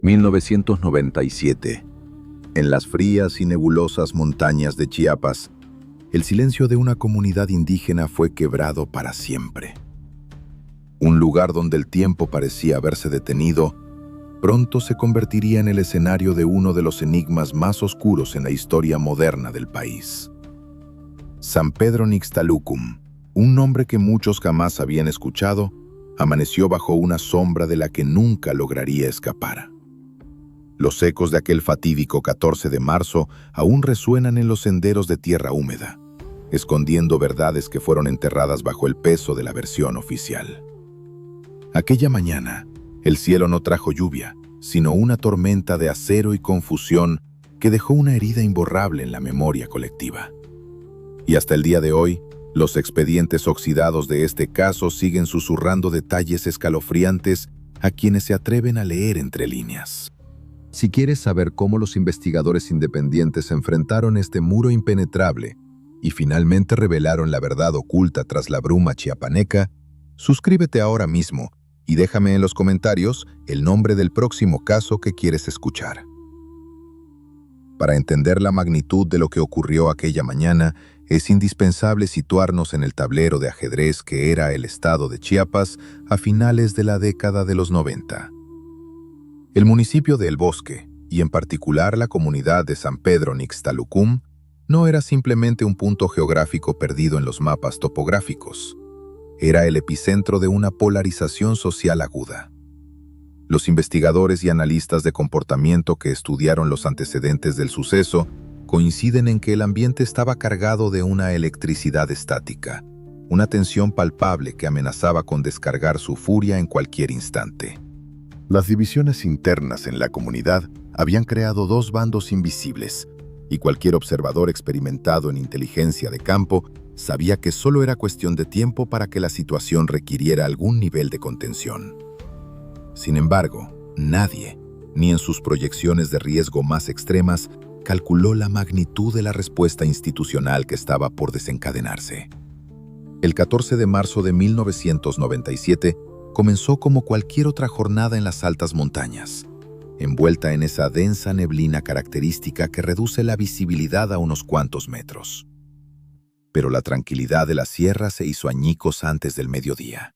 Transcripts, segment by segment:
1997. En las frías y nebulosas montañas de Chiapas, el silencio de una comunidad indígena fue quebrado para siempre. Un lugar donde el tiempo parecía haberse detenido, pronto se convertiría en el escenario de uno de los enigmas más oscuros en la historia moderna del país. San Pedro Nixtalucum, un nombre que muchos jamás habían escuchado, amaneció bajo una sombra de la que nunca lograría escapar. Los ecos de aquel fatídico 14 de marzo aún resuenan en los senderos de tierra húmeda, escondiendo verdades que fueron enterradas bajo el peso de la versión oficial. Aquella mañana, el cielo no trajo lluvia, sino una tormenta de acero y confusión que dejó una herida imborrable en la memoria colectiva. Y hasta el día de hoy, los expedientes oxidados de este caso siguen susurrando detalles escalofriantes a quienes se atreven a leer entre líneas. Si quieres saber cómo los investigadores independientes enfrentaron este muro impenetrable y finalmente revelaron la verdad oculta tras la bruma chiapaneca, suscríbete ahora mismo y déjame en los comentarios el nombre del próximo caso que quieres escuchar. Para entender la magnitud de lo que ocurrió aquella mañana, es indispensable situarnos en el tablero de ajedrez que era el estado de Chiapas a finales de la década de los 90. El municipio de El Bosque, y en particular la comunidad de San Pedro Nixtalucum, no era simplemente un punto geográfico perdido en los mapas topográficos. Era el epicentro de una polarización social aguda. Los investigadores y analistas de comportamiento que estudiaron los antecedentes del suceso coinciden en que el ambiente estaba cargado de una electricidad estática, una tensión palpable que amenazaba con descargar su furia en cualquier instante. Las divisiones internas en la comunidad habían creado dos bandos invisibles, y cualquier observador experimentado en inteligencia de campo sabía que solo era cuestión de tiempo para que la situación requiriera algún nivel de contención. Sin embargo, nadie, ni en sus proyecciones de riesgo más extremas, calculó la magnitud de la respuesta institucional que estaba por desencadenarse. El 14 de marzo de 1997 comenzó como cualquier otra jornada en las altas montañas, envuelta en esa densa neblina característica que reduce la visibilidad a unos cuantos metros. Pero la tranquilidad de la sierra se hizo añicos antes del mediodía.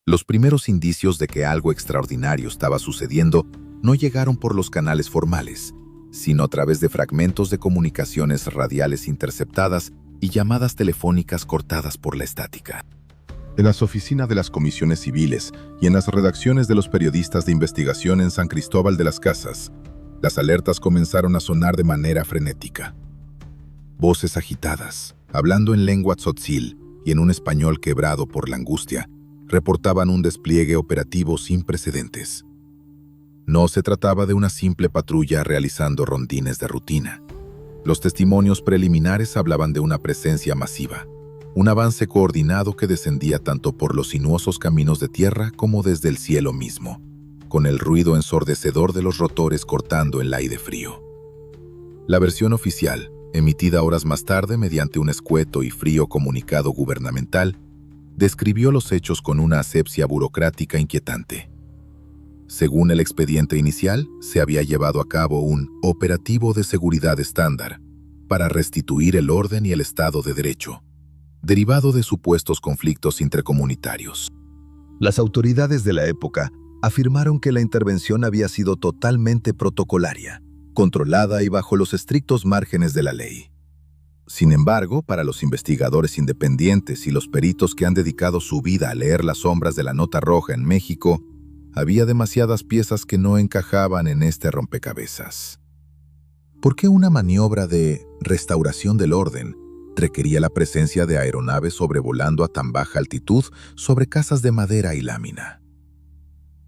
Los primeros indicios de que algo extraordinario estaba sucediendo no llegaron por los canales formales, sino a través de fragmentos de comunicaciones radiales interceptadas y llamadas telefónicas cortadas por la estática. En las oficinas de las comisiones civiles y en las redacciones de los periodistas de investigación en San Cristóbal de las Casas, las alertas comenzaron a sonar de manera frenética. Voces agitadas, hablando en lengua tzotzil y en un español quebrado por la angustia, reportaban un despliegue operativo sin precedentes. No se trataba de una simple patrulla realizando rondines de rutina. Los testimonios preliminares hablaban de una presencia masiva, un avance coordinado que descendía tanto por los sinuosos caminos de tierra como desde el cielo mismo, con el ruido ensordecedor de los rotores cortando el aire frío. La versión oficial, emitida horas más tarde mediante un escueto y frío comunicado gubernamental, describió los hechos con una asepsia burocrática inquietante. Según el expediente inicial, se había llevado a cabo un operativo de seguridad estándar para restituir el orden y el Estado de Derecho, derivado de supuestos conflictos intercomunitarios. Las autoridades de la época afirmaron que la intervención había sido totalmente protocolaria, controlada y bajo los estrictos márgenes de la ley. Sin embargo, para los investigadores independientes y los peritos que han dedicado su vida a leer las sombras de la nota roja en México, había demasiadas piezas que no encajaban en este rompecabezas. ¿Por qué una maniobra de restauración del orden requería la presencia de aeronaves sobrevolando a tan baja altitud sobre casas de madera y lámina?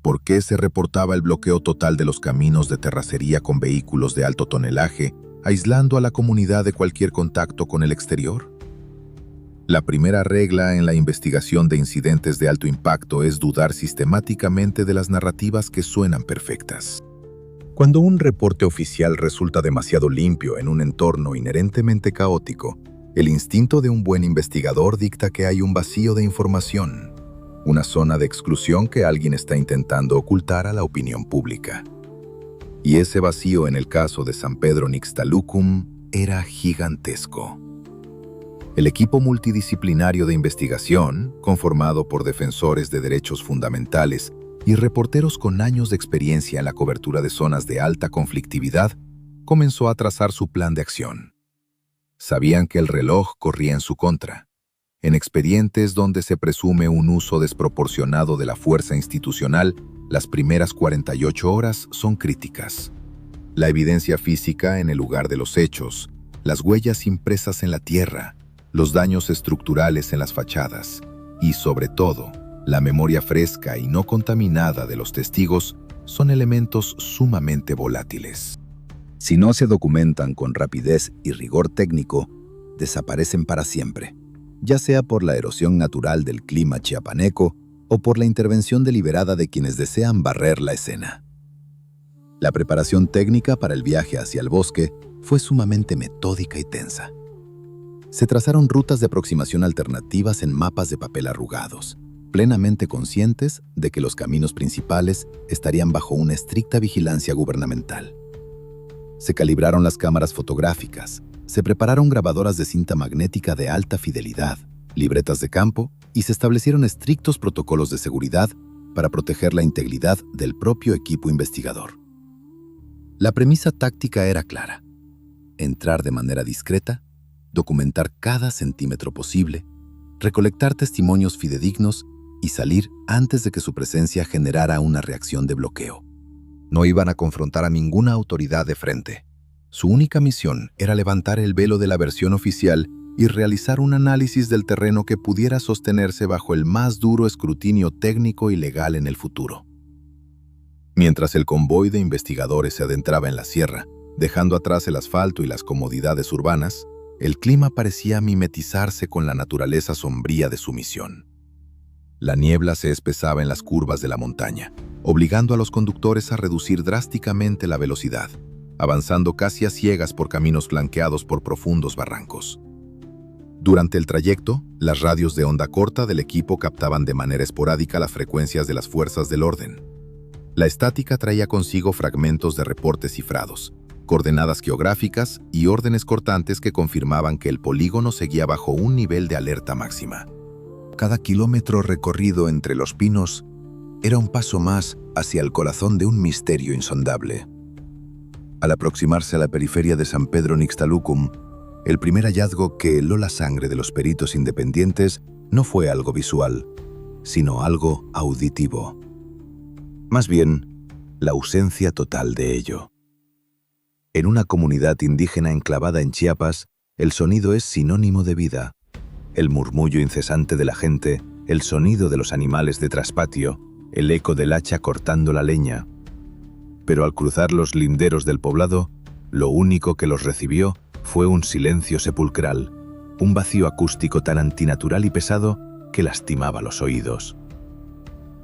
¿Por qué se reportaba el bloqueo total de los caminos de terracería con vehículos de alto tonelaje, aislando a la comunidad de cualquier contacto con el exterior? La primera regla en la investigación de incidentes de alto impacto es dudar sistemáticamente de las narrativas que suenan perfectas. Cuando un reporte oficial resulta demasiado limpio en un entorno inherentemente caótico, el instinto de un buen investigador dicta que hay un vacío de información, una zona de exclusión que alguien está intentando ocultar a la opinión pública. Y ese vacío en el caso de San Pedro Nixtalucum era gigantesco. El equipo multidisciplinario de investigación, conformado por defensores de derechos fundamentales y reporteros con años de experiencia en la cobertura de zonas de alta conflictividad, comenzó a trazar su plan de acción. Sabían que el reloj corría en su contra. En expedientes donde se presume un uso desproporcionado de la fuerza institucional, las primeras 48 horas son críticas. La evidencia física en el lugar de los hechos, las huellas impresas en la tierra, los daños estructurales en las fachadas y, sobre todo, la memoria fresca y no contaminada de los testigos son elementos sumamente volátiles. Si no se documentan con rapidez y rigor técnico, desaparecen para siempre, ya sea por la erosión natural del clima chiapaneco o por la intervención deliberada de quienes desean barrer la escena. La preparación técnica para el viaje hacia el bosque fue sumamente metódica y tensa. Se trazaron rutas de aproximación alternativas en mapas de papel arrugados, plenamente conscientes de que los caminos principales estarían bajo una estricta vigilancia gubernamental. Se calibraron las cámaras fotográficas, se prepararon grabadoras de cinta magnética de alta fidelidad, libretas de campo y se establecieron estrictos protocolos de seguridad para proteger la integridad del propio equipo investigador. La premisa táctica era clara: entrar de manera discreta, documentar cada centímetro posible, recolectar testimonios fidedignos y salir antes de que su presencia generara una reacción de bloqueo. No iban a confrontar a ninguna autoridad de frente. Su única misión era levantar el velo de la versión oficial y realizar un análisis del terreno que pudiera sostenerse bajo el más duro escrutinio técnico y legal en el futuro. Mientras el convoy de investigadores se adentraba en la sierra, dejando atrás el asfalto y las comodidades urbanas, el clima parecía mimetizarse con la naturaleza sombría de su misión. La niebla se espesaba en las curvas de la montaña, obligando a los conductores a reducir drásticamente la velocidad, avanzando casi a ciegas por caminos flanqueados por profundos barrancos. Durante el trayecto, las radios de onda corta del equipo captaban de manera esporádica las frecuencias de las fuerzas del orden. La estática traía consigo fragmentos de reportes cifrados, coordenadas geográficas y órdenes cortantes que confirmaban que el polígono seguía bajo un nivel de alerta máxima. Cada kilómetro recorrido entre los pinos era un paso más hacia el corazón de un misterio insondable. Al aproximarse a la periferia de San Pedro Nixtalucum, el primer hallazgo que heló la sangre de los peritos independientes no fue algo visual, sino algo auditivo. Más bien, la ausencia total de ello. En una comunidad indígena enclavada en Chiapas, el sonido es sinónimo de vida. El murmullo incesante de la gente, el sonido de los animales de traspatio, el eco del hacha cortando la leña. Pero al cruzar los linderos del poblado, lo único que los recibió fue un silencio sepulcral, un vacío acústico tan antinatural y pesado que lastimaba los oídos.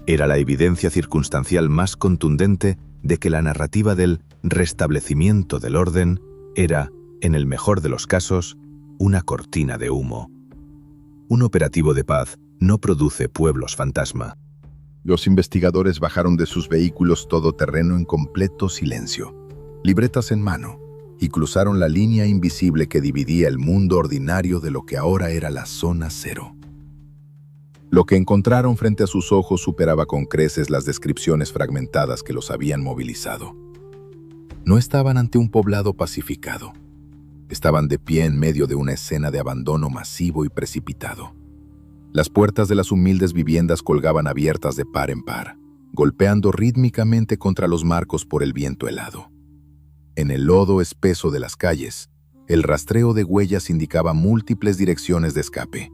Era la evidencia circunstancial más contundente de que la narrativa del restablecimiento del orden era, en el mejor de los casos, una cortina de humo. Un operativo de paz no produce pueblos fantasma. Los investigadores bajaron de sus vehículos todoterreno en completo silencio, libretas en mano, y cruzaron la línea invisible que dividía el mundo ordinario de lo que ahora era la zona cero. Lo que encontraron frente a sus ojos superaba con creces las descripciones fragmentadas que los habían movilizado. No estaban ante un poblado pacificado. Estaban de pie en medio de una escena de abandono masivo y precipitado. Las puertas de las humildes viviendas colgaban abiertas de par en par, golpeando rítmicamente contra los marcos por el viento helado. En el lodo espeso de las calles, el rastreo de huellas indicaba múltiples direcciones de escape,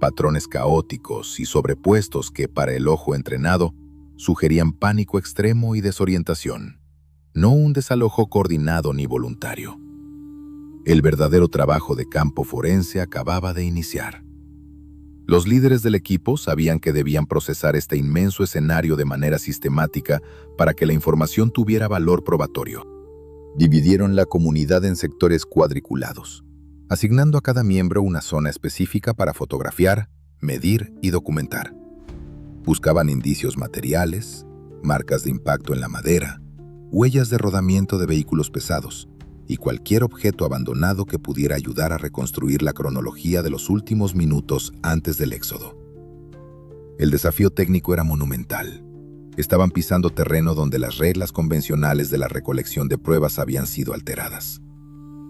patrones caóticos y sobrepuestos que, para el ojo entrenado, sugerían pánico extremo y desorientación, no un desalojo coordinado ni voluntario. El verdadero trabajo de campo forense acababa de iniciar. Los líderes del equipo sabían que debían procesar este inmenso escenario de manera sistemática para que la información tuviera valor probatorio. Dividieron la comunidad en sectores cuadriculados, asignando a cada miembro una zona específica para fotografiar, medir y documentar. Buscaban indicios materiales, marcas de impacto en la madera, huellas de rodamiento de vehículos pesados y cualquier objeto abandonado que pudiera ayudar a reconstruir la cronología de los últimos minutos antes del éxodo. El desafío técnico era monumental. Estaban pisando terreno donde las reglas convencionales de la recolección de pruebas habían sido alteradas.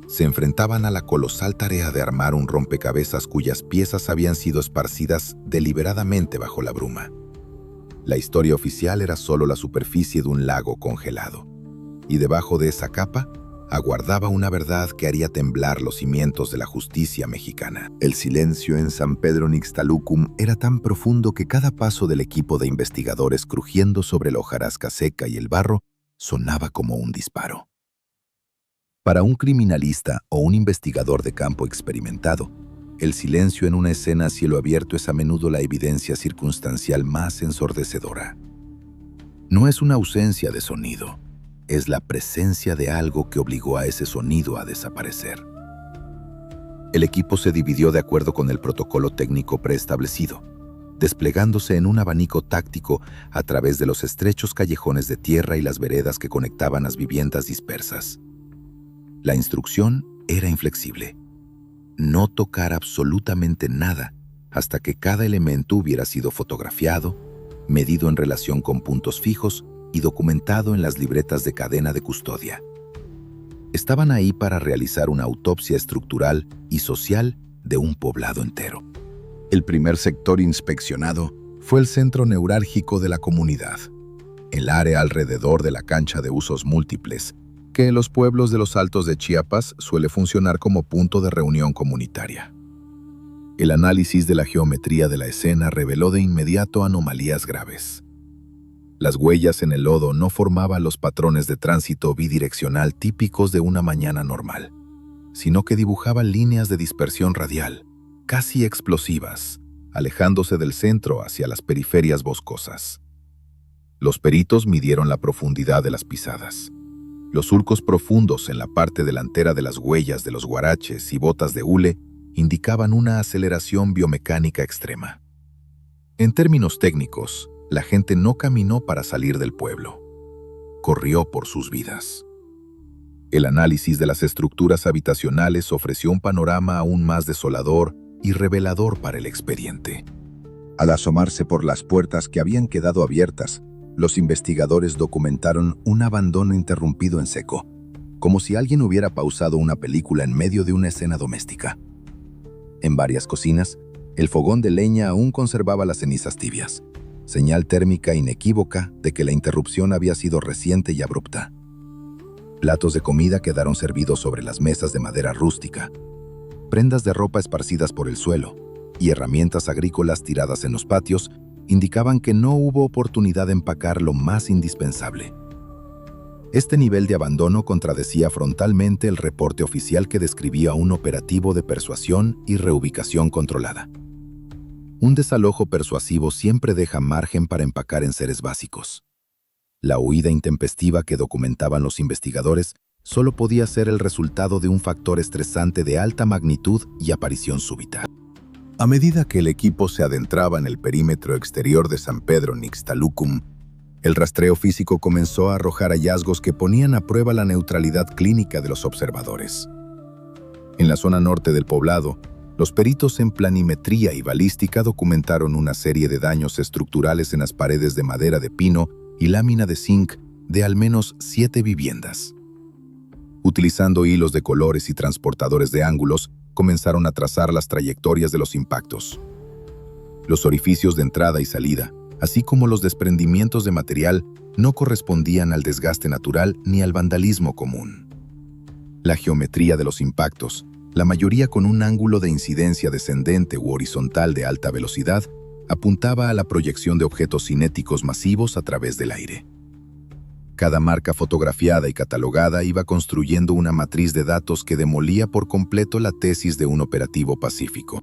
Se enfrentaban a la colosal tarea de armar un rompecabezas cuyas piezas habían sido esparcidas deliberadamente bajo la bruma. La historia oficial era solo la superficie de un lago congelado, y debajo de esa capa aguardaba una verdad que haría temblar los cimientos de la justicia mexicana. El silencio en San Pedro Nixtalucum era tan profundo que cada paso del equipo de investigadores crujiendo sobre la hojarasca seca y el barro sonaba como un disparo. Para un criminalista o un investigador de campo experimentado, el silencio en una escena a cielo abierto es a menudo la evidencia circunstancial más ensordecedora. No es una ausencia de sonido, es la presencia de algo que obligó a ese sonido a desaparecer. El equipo se dividió de acuerdo con el protocolo técnico preestablecido, desplegándose en un abanico táctico a través de los estrechos callejones de tierra y las veredas que conectaban las viviendas dispersas. La instrucción era inflexible: no tocar absolutamente nada hasta que cada elemento hubiera sido fotografiado, medido en relación con puntos fijos y documentado en las libretas de cadena de custodia. Estaban ahí para realizar una autopsia estructural y social de un poblado entero. El primer sector inspeccionado fue el centro neurálgico de la comunidad, el área alrededor de la cancha de usos múltiples, que en los pueblos de los Altos de Chiapas suele funcionar como punto de reunión comunitaria. El análisis de la geometría de la escena reveló de inmediato anomalías graves. Las huellas en el lodo no formaban los patrones de tránsito bidireccional típicos de una mañana normal, sino que dibujaban líneas de dispersión radial, casi explosivas, alejándose del centro hacia las periferias boscosas. Los peritos midieron la profundidad de las pisadas. Los surcos profundos en la parte delantera de las huellas de los guaraches y botas de hule indicaban una aceleración biomecánica extrema. En términos técnicos, la gente no caminó para salir del pueblo, corrió por sus vidas. El análisis de las estructuras habitacionales ofreció un panorama aún más desolador y revelador para el expediente. Al asomarse por las puertas que habían quedado abiertas, los investigadores documentaron un abandono interrumpido en seco, como si alguien hubiera pausado una película en medio de una escena doméstica. En varias cocinas, el fogón de leña aún conservaba las cenizas tibias, señal térmica inequívoca de que la interrupción había sido reciente y abrupta. Platos de comida quedaron servidos sobre las mesas de madera rústica, prendas de ropa esparcidas por el suelo y herramientas agrícolas tiradas en los patios indicaban que no hubo oportunidad de empacar lo más indispensable. Este nivel de abandono contradecía frontalmente el reporte oficial que describía un operativo de persuasión y reubicación controlada. Un desalojo persuasivo siempre deja margen para empacar enseres básicos. La huida intempestiva que documentaban los investigadores solo podía ser el resultado de un factor estresante de alta magnitud y aparición súbita. A medida que el equipo se adentraba en el perímetro exterior de San Pedro Nixtalucum, el rastreo físico comenzó a arrojar hallazgos que ponían a prueba la neutralidad clínica de los observadores. En la zona norte del poblado, los peritos en planimetría y balística documentaron una serie de daños estructurales en las paredes de madera de pino y lámina de zinc de al menos 7 viviendas. Utilizando hilos de colores y transportadores de ángulos, comenzaron a trazar las trayectorias de los impactos. Los orificios de entrada y salida, así como los desprendimientos de material, no correspondían al desgaste natural ni al vandalismo común. La geometría de los impactos, la mayoría con un ángulo de incidencia descendente u horizontal de alta velocidad, apuntaba a la proyección de objetos cinéticos masivos a través del aire. Cada marca fotografiada y catalogada iba construyendo una matriz de datos que demolía por completo la tesis de un operativo pacífico.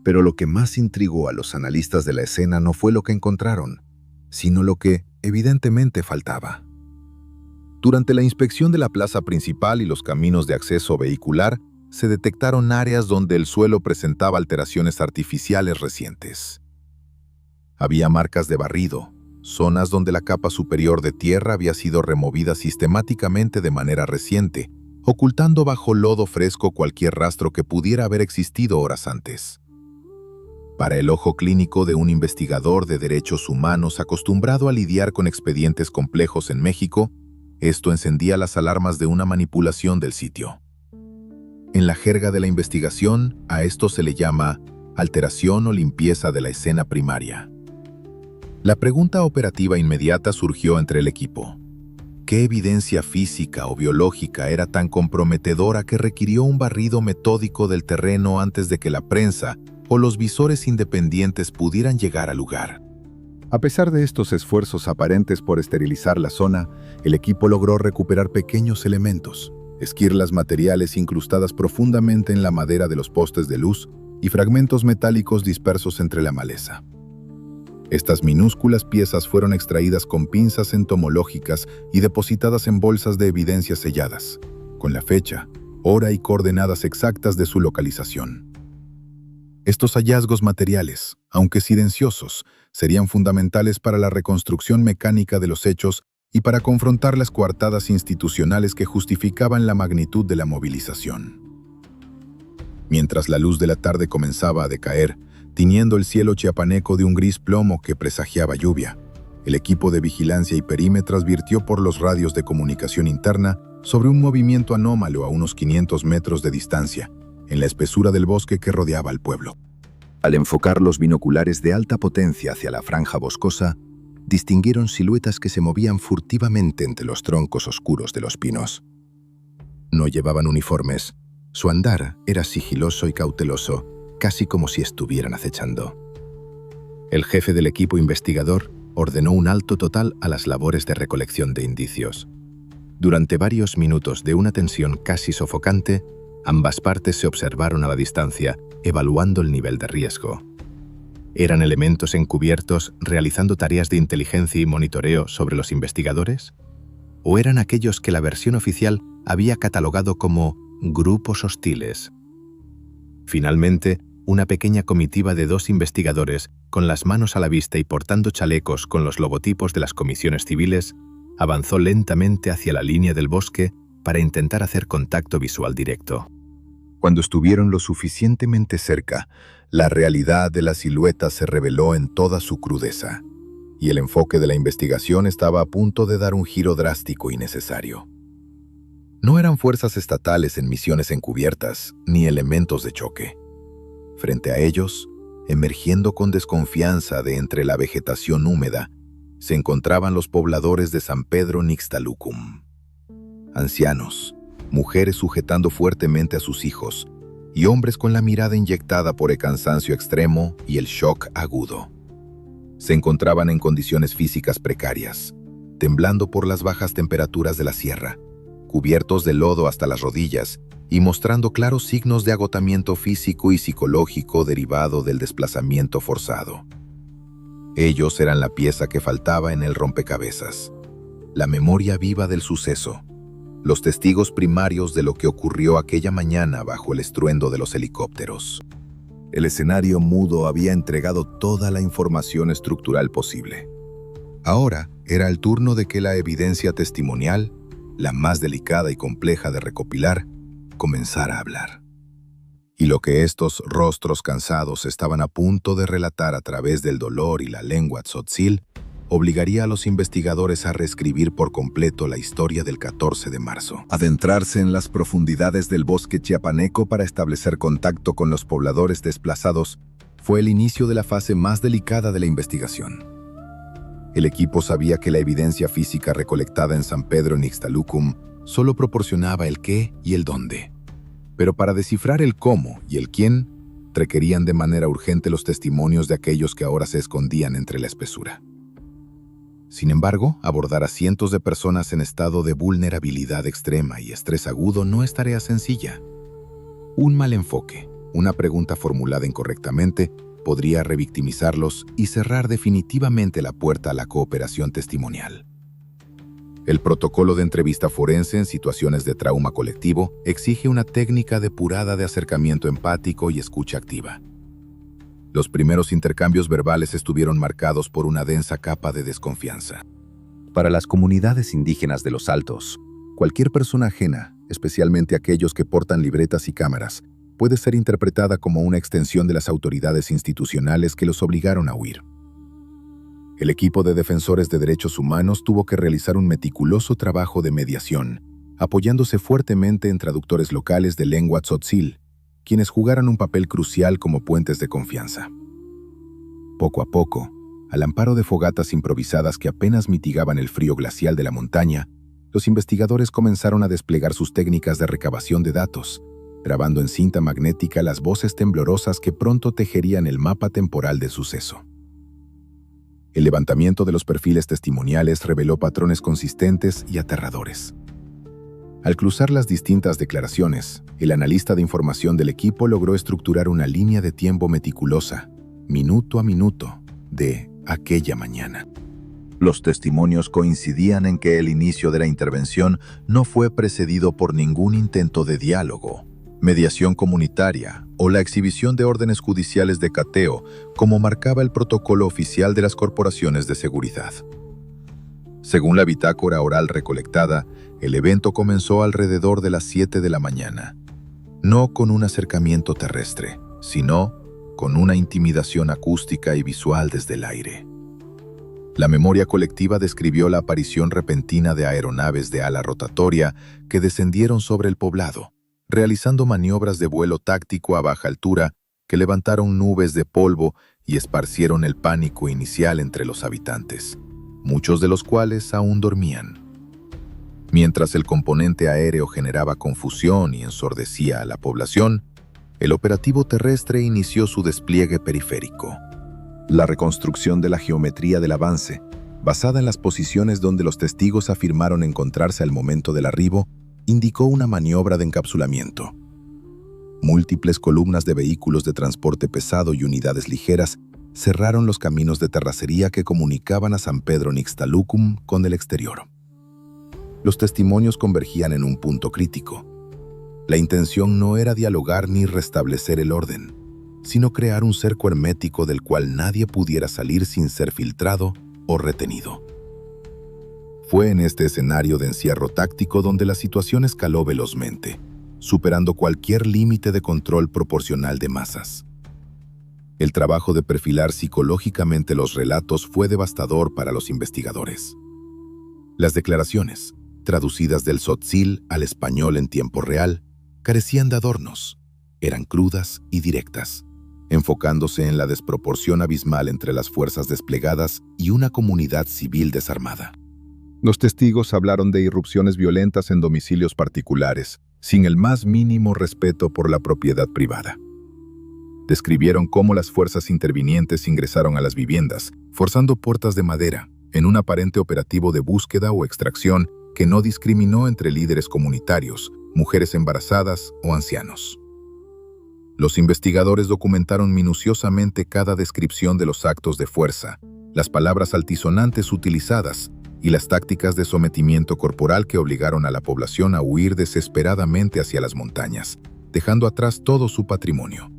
Pero lo que más intrigó a los analistas de la escena no fue lo que encontraron, sino lo que, evidentemente, faltaba. Durante la inspección de la plaza principal y los caminos de acceso vehicular, se detectaron áreas donde el suelo presentaba alteraciones artificiales recientes. Había marcas de barrido, zonas donde la capa superior de tierra había sido removida sistemáticamente de manera reciente, ocultando bajo lodo fresco cualquier rastro que pudiera haber existido horas antes. Para el ojo clínico de un investigador de derechos humanos acostumbrado a lidiar con expedientes complejos en México, esto encendía las alarmas de una manipulación del sitio. En la jerga de la investigación, a esto se le llama alteración o limpieza de la escena primaria. La pregunta operativa inmediata surgió entre el equipo. ¿Qué evidencia física o biológica era tan comprometedora que requirió un barrido metódico del terreno antes de que la prensa o los visores independientes pudieran llegar al lugar? A pesar de estos esfuerzos aparentes por esterilizar la zona, el equipo logró recuperar pequeños elementos, esquirlas materiales incrustadas profundamente en la madera de los postes de luz y fragmentos metálicos dispersos entre la maleza. Estas minúsculas piezas fueron extraídas con pinzas entomológicas y depositadas en bolsas de evidencia selladas, con la fecha, hora y coordenadas exactas de su localización. Estos hallazgos materiales, aunque silenciosos, serían fundamentales para la reconstrucción mecánica de los hechos y para confrontar las coartadas institucionales que justificaban la magnitud de la movilización. Mientras la luz de la tarde comenzaba a decaer, tiñendo el cielo chiapaneco de un gris plomo que presagiaba lluvia, el equipo de vigilancia y perímetro advirtió por los radios de comunicación interna sobre un movimiento anómalo a unos 500 metros de distancia, en la espesura del bosque que rodeaba al pueblo. Al enfocar los binoculares de alta potencia hacia la franja boscosa, distinguieron siluetas que se movían furtivamente entre los troncos oscuros de los pinos. No llevaban uniformes. Su andar era sigiloso y cauteloso, casi como si estuvieran acechando. El jefe del equipo investigador ordenó un alto total a las labores de recolección de indicios. Durante varios minutos de una tensión casi sofocante, ambas partes se observaron a la distancia, evaluando el nivel de riesgo. ¿Eran elementos encubiertos realizando tareas de inteligencia y monitoreo sobre los investigadores? ¿O eran aquellos que la versión oficial había catalogado como grupos hostiles? Finalmente, una pequeña comitiva de 2 investigadores, con las manos a la vista y portando chalecos con los logotipos de las comisiones civiles, avanzó lentamente hacia la línea del bosque para intentar hacer contacto visual directo. Cuando estuvieron lo suficientemente cerca, la realidad de la silueta se reveló en toda su crudeza, y el enfoque de la investigación estaba a punto de dar un giro drástico y necesario. No eran fuerzas estatales en misiones encubiertas, ni elementos de choque. Frente a ellos, emergiendo con desconfianza de entre la vegetación húmeda, se encontraban los pobladores de San Pedro Nixtalucum. Ancianos, mujeres sujetando fuertemente a sus hijos, y hombres con la mirada inyectada por el cansancio extremo y el shock agudo. Se encontraban en condiciones físicas precarias, temblando por las bajas temperaturas de la sierra, cubiertos de lodo hasta las rodillas y mostrando claros signos de agotamiento físico y psicológico derivado del desplazamiento forzado. Ellos eran la pieza que faltaba en el rompecabezas, la memoria viva del suceso, los testigos primarios de lo que ocurrió aquella mañana bajo el estruendo de los helicópteros. El escenario mudo había entregado toda la información estructural posible. Ahora era el turno de que la evidencia testimonial, la más delicada y compleja de recopilar, comenzara a hablar. Y lo que estos rostros cansados estaban a punto de relatar a través del dolor y la lengua tzotzil, obligaría a los investigadores a reescribir por completo la historia del 14 de marzo. Adentrarse en las profundidades del bosque chiapaneco para establecer contacto con los pobladores desplazados fue el inicio de la fase más delicada de la investigación. El equipo sabía que la evidencia física recolectada en San Pedro Nixtalucum solo proporcionaba el qué y el dónde. Pero para descifrar el cómo y el quién, requerían de manera urgente los testimonios de aquellos que ahora se escondían entre la espesura. Sin embargo, abordar a cientos de personas en estado de vulnerabilidad extrema y estrés agudo no es tarea sencilla. Un mal enfoque, una pregunta formulada incorrectamente, podría revictimizarlos y cerrar definitivamente la puerta a la cooperación testimonial. El protocolo de entrevista forense en situaciones de trauma colectivo exige una técnica depurada de acercamiento empático y escucha activa. Los primeros intercambios verbales estuvieron marcados por una densa capa de desconfianza. Para las comunidades indígenas de los Altos, cualquier persona ajena, especialmente aquellos que portan libretas y cámaras, puede ser interpretada como una extensión de las autoridades institucionales que los obligaron a huir. El equipo de defensores de derechos humanos tuvo que realizar un meticuloso trabajo de mediación, apoyándose fuertemente en traductores locales de lengua tzotzil, quienes jugaron un papel crucial como puentes de confianza. Poco a poco, al amparo de fogatas improvisadas que apenas mitigaban el frío glacial de la montaña, los investigadores comenzaron a desplegar sus técnicas de recabación de datos, grabando en cinta magnética las voces temblorosas que pronto tejerían el mapa temporal del suceso. El levantamiento de los perfiles testimoniales reveló patrones consistentes y aterradores. Al cruzar las distintas declaraciones, el analista de información del equipo logró estructurar una línea de tiempo meticulosa, minuto a minuto, de aquella mañana. Los testimonios coincidían en que el inicio de la intervención no fue precedido por ningún intento de diálogo, mediación comunitaria o la exhibición de órdenes judiciales de cateo, como marcaba el protocolo oficial de las corporaciones de seguridad. Según la bitácora oral recolectada, el evento comenzó alrededor de las 7 de la mañana, no con un acercamiento terrestre, sino con una intimidación acústica y visual desde el aire. La memoria colectiva describió la aparición repentina de aeronaves de ala rotatoria que descendieron sobre el poblado, realizando maniobras de vuelo táctico a baja altura que levantaron nubes de polvo y esparcieron el pánico inicial entre los habitantes, muchos de los cuales aún dormían. Mientras el componente aéreo generaba confusión y ensordecía a la población, el operativo terrestre inició su despliegue periférico. La reconstrucción de la geometría del avance, basada en las posiciones donde los testigos afirmaron encontrarse al momento del arribo, indicó una maniobra de encapsulamiento. Múltiples columnas de vehículos de transporte pesado y unidades ligeras cerraron los caminos de terracería que comunicaban a San Pedro Nixtalucum con el exterior. Los testimonios convergían en un punto crítico. La intención no era dialogar ni restablecer el orden, sino crear un cerco hermético del cual nadie pudiera salir sin ser filtrado o retenido. Fue en este escenario de encierro táctico donde la situación escaló velozmente, superando cualquier límite de control proporcional de masas. El trabajo de perfilar psicológicamente los relatos fue devastador para los investigadores. Las declaraciones, traducidas del tzotzil al español en tiempo real, carecían de adornos, eran crudas y directas, enfocándose en la desproporción abismal entre las fuerzas desplegadas y una comunidad civil desarmada. Los testigos hablaron de irrupciones violentas en domicilios particulares, sin el más mínimo respeto por la propiedad privada. Describieron cómo las fuerzas intervinientes ingresaron a las viviendas, forzando puertas de madera, en un aparente operativo de búsqueda o extracción que no discriminó entre líderes comunitarios, mujeres embarazadas o ancianos. Los investigadores documentaron minuciosamente cada descripción de los actos de fuerza, las palabras altisonantes utilizadas y las tácticas de sometimiento corporal que obligaron a la población a huir desesperadamente hacia las montañas, dejando atrás todo su patrimonio.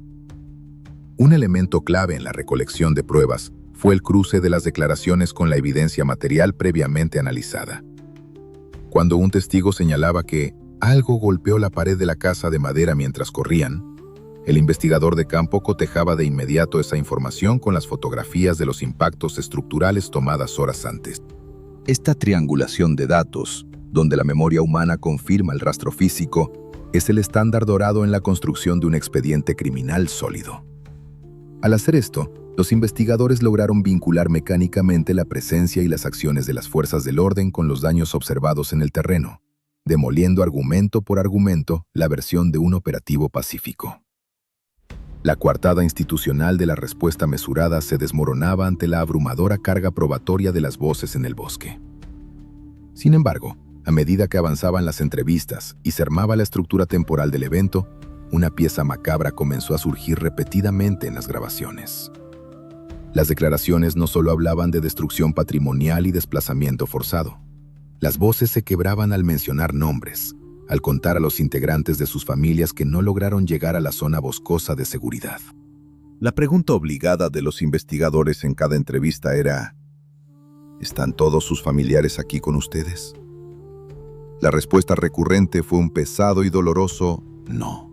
Un elemento clave en la recolección de pruebas fue el cruce de las declaraciones con la evidencia material previamente analizada. Cuando un testigo señalaba que algo golpeó la pared de la casa de madera mientras corrían, el investigador de campo cotejaba de inmediato esa información con las fotografías de los impactos estructurales tomadas horas antes. Esta triangulación de datos, donde la memoria humana confirma el rastro físico, es el estándar dorado en la construcción de un expediente criminal sólido. Al hacer esto, los investigadores lograron vincular mecánicamente la presencia y las acciones de las fuerzas del orden con los daños observados en el terreno, demoliendo argumento por argumento la versión de un operativo pacífico. La coartada institucional de la respuesta mesurada se desmoronaba ante la abrumadora carga probatoria de las voces en el bosque. Sin embargo, a medida que avanzaban las entrevistas y se armaba la estructura temporal del evento, una pieza macabra comenzó a surgir repetidamente en las grabaciones. Las declaraciones no solo hablaban de destrucción patrimonial y desplazamiento forzado. Las voces se quebraban al mencionar nombres, al contar a los integrantes de sus familias que no lograron llegar a la zona boscosa de seguridad. La pregunta obligada de los investigadores en cada entrevista era: ¿están todos sus familiares aquí con ustedes? La respuesta recurrente fue un pesado y doloroso no.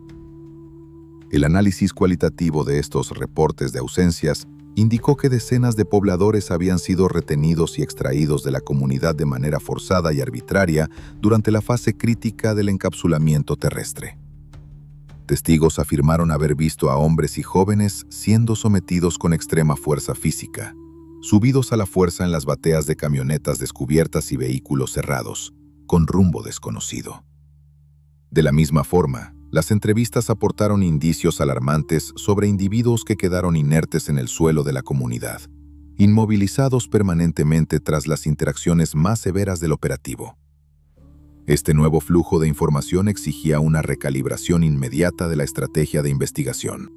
El análisis cualitativo de estos reportes de ausencias indicó que decenas de pobladores habían sido retenidos y extraídos de la comunidad de manera forzada y arbitraria durante la fase crítica del encapsulamiento terrestre. Testigos afirmaron haber visto a hombres y jóvenes siendo sometidos con extrema fuerza física, subidos a la fuerza en las bateas de camionetas descubiertas y vehículos cerrados, con rumbo desconocido. De la misma forma, las entrevistas aportaron indicios alarmantes sobre individuos que quedaron inertes en el suelo de la comunidad, inmovilizados permanentemente tras las interacciones más severas del operativo. Este nuevo flujo de información exigía una recalibración inmediata de la estrategia de investigación.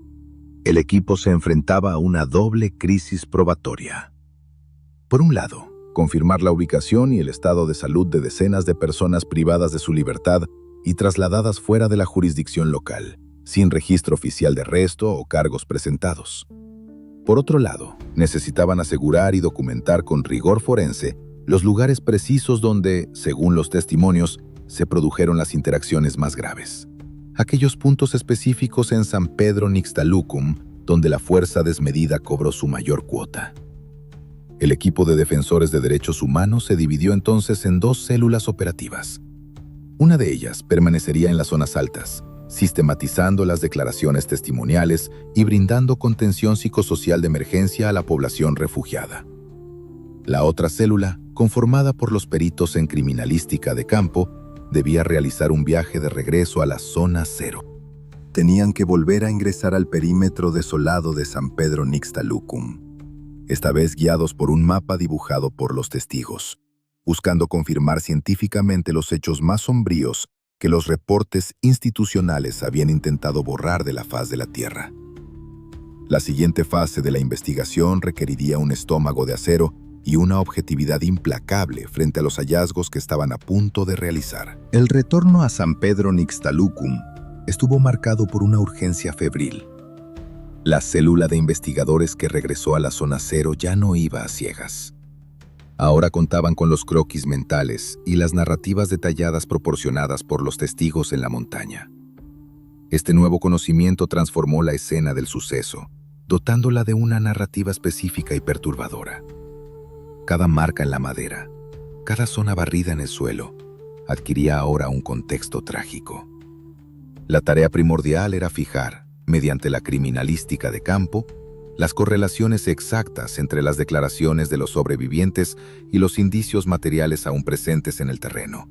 El equipo se enfrentaba a una doble crisis probatoria. Por un lado, confirmar la ubicación y el estado de salud de decenas de personas privadas de su libertad y trasladadas fuera de la jurisdicción local, sin registro oficial de arresto o cargos presentados. Por otro lado, necesitaban asegurar y documentar con rigor forense los lugares precisos donde, según los testimonios, se produjeron las interacciones más graves. Aquellos puntos específicos en San Pedro Nixtalucum, donde la fuerza desmedida cobró su mayor cuota. El equipo de defensores de derechos humanos se dividió entonces en dos células operativas. Una de ellas permanecería en las zonas altas, sistematizando las declaraciones testimoniales y brindando contención psicosocial de emergencia a la población refugiada. La otra célula, conformada por los peritos en criminalística de campo, debía realizar un viaje de regreso a la zona cero. Tenían que volver a ingresar al perímetro desolado de San Pedro Nixtalucum, esta vez guiados por un mapa dibujado por los testigos, buscando confirmar científicamente los hechos más sombríos que los reportes institucionales habían intentado borrar de la faz de la Tierra. La siguiente fase de la investigación requeriría un estómago de acero y una objetividad implacable frente a los hallazgos que estaban a punto de realizar. El retorno a San Pedro Nixtalucum estuvo marcado por una urgencia febril. La célula de investigadores que regresó a la zona cero ya no iba a ciegas. Ahora contaban con los croquis mentales y las narrativas detalladas proporcionadas por los testigos en la montaña. Este nuevo conocimiento transformó la escena del suceso, dotándola de una narrativa específica y perturbadora. Cada marca en la madera, cada zona barrida en el suelo, adquiría ahora un contexto trágico. La tarea primordial era fijar, mediante la criminalística de campo, las correlaciones exactas entre las declaraciones de los sobrevivientes y los indicios materiales aún presentes en el terreno,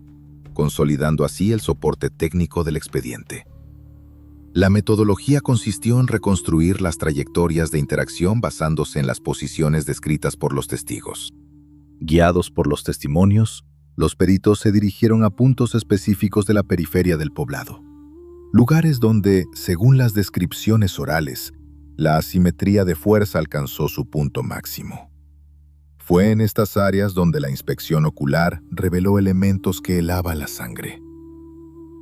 consolidando así el soporte técnico del expediente. La metodología consistió en reconstruir las trayectorias de interacción basándose en las posiciones descritas por los testigos. Guiados por los testimonios, los peritos se dirigieron a puntos específicos de la periferia del poblado, lugares donde, según las descripciones orales, la asimetría de fuerza alcanzó su punto máximo. Fue en estas áreas donde la inspección ocular reveló elementos que helaban la sangre.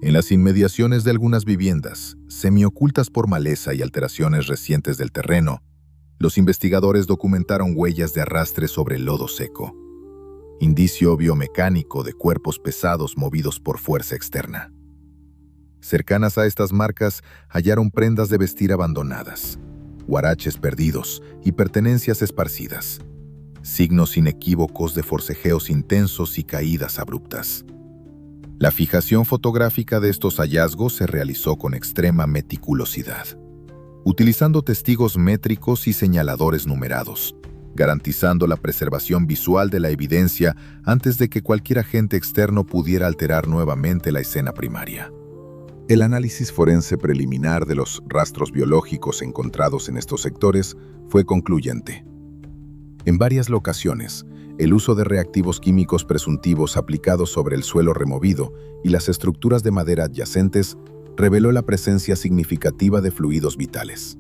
En las inmediaciones de algunas viviendas, semiocultas por maleza y alteraciones recientes del terreno, los investigadores documentaron huellas de arrastre sobre el lodo seco, indicio biomecánico de cuerpos pesados movidos por fuerza externa. Cercanas a estas marcas hallaron prendas de vestir abandonadas, huaraches perdidos y pertenencias esparcidas, signos inequívocos de forcejeos intensos y caídas abruptas. La fijación fotográfica de estos hallazgos se realizó con extrema meticulosidad, utilizando testigos métricos y señaladores numerados, garantizando la preservación visual de la evidencia antes de que cualquier agente externo pudiera alterar nuevamente la escena primaria. El análisis forense preliminar de los rastros biológicos encontrados en estos sectores fue concluyente. En varias locaciones, el uso de reactivos químicos presuntivos aplicados sobre el suelo removido y las estructuras de madera adyacentes reveló la presencia significativa de fluidos vitales.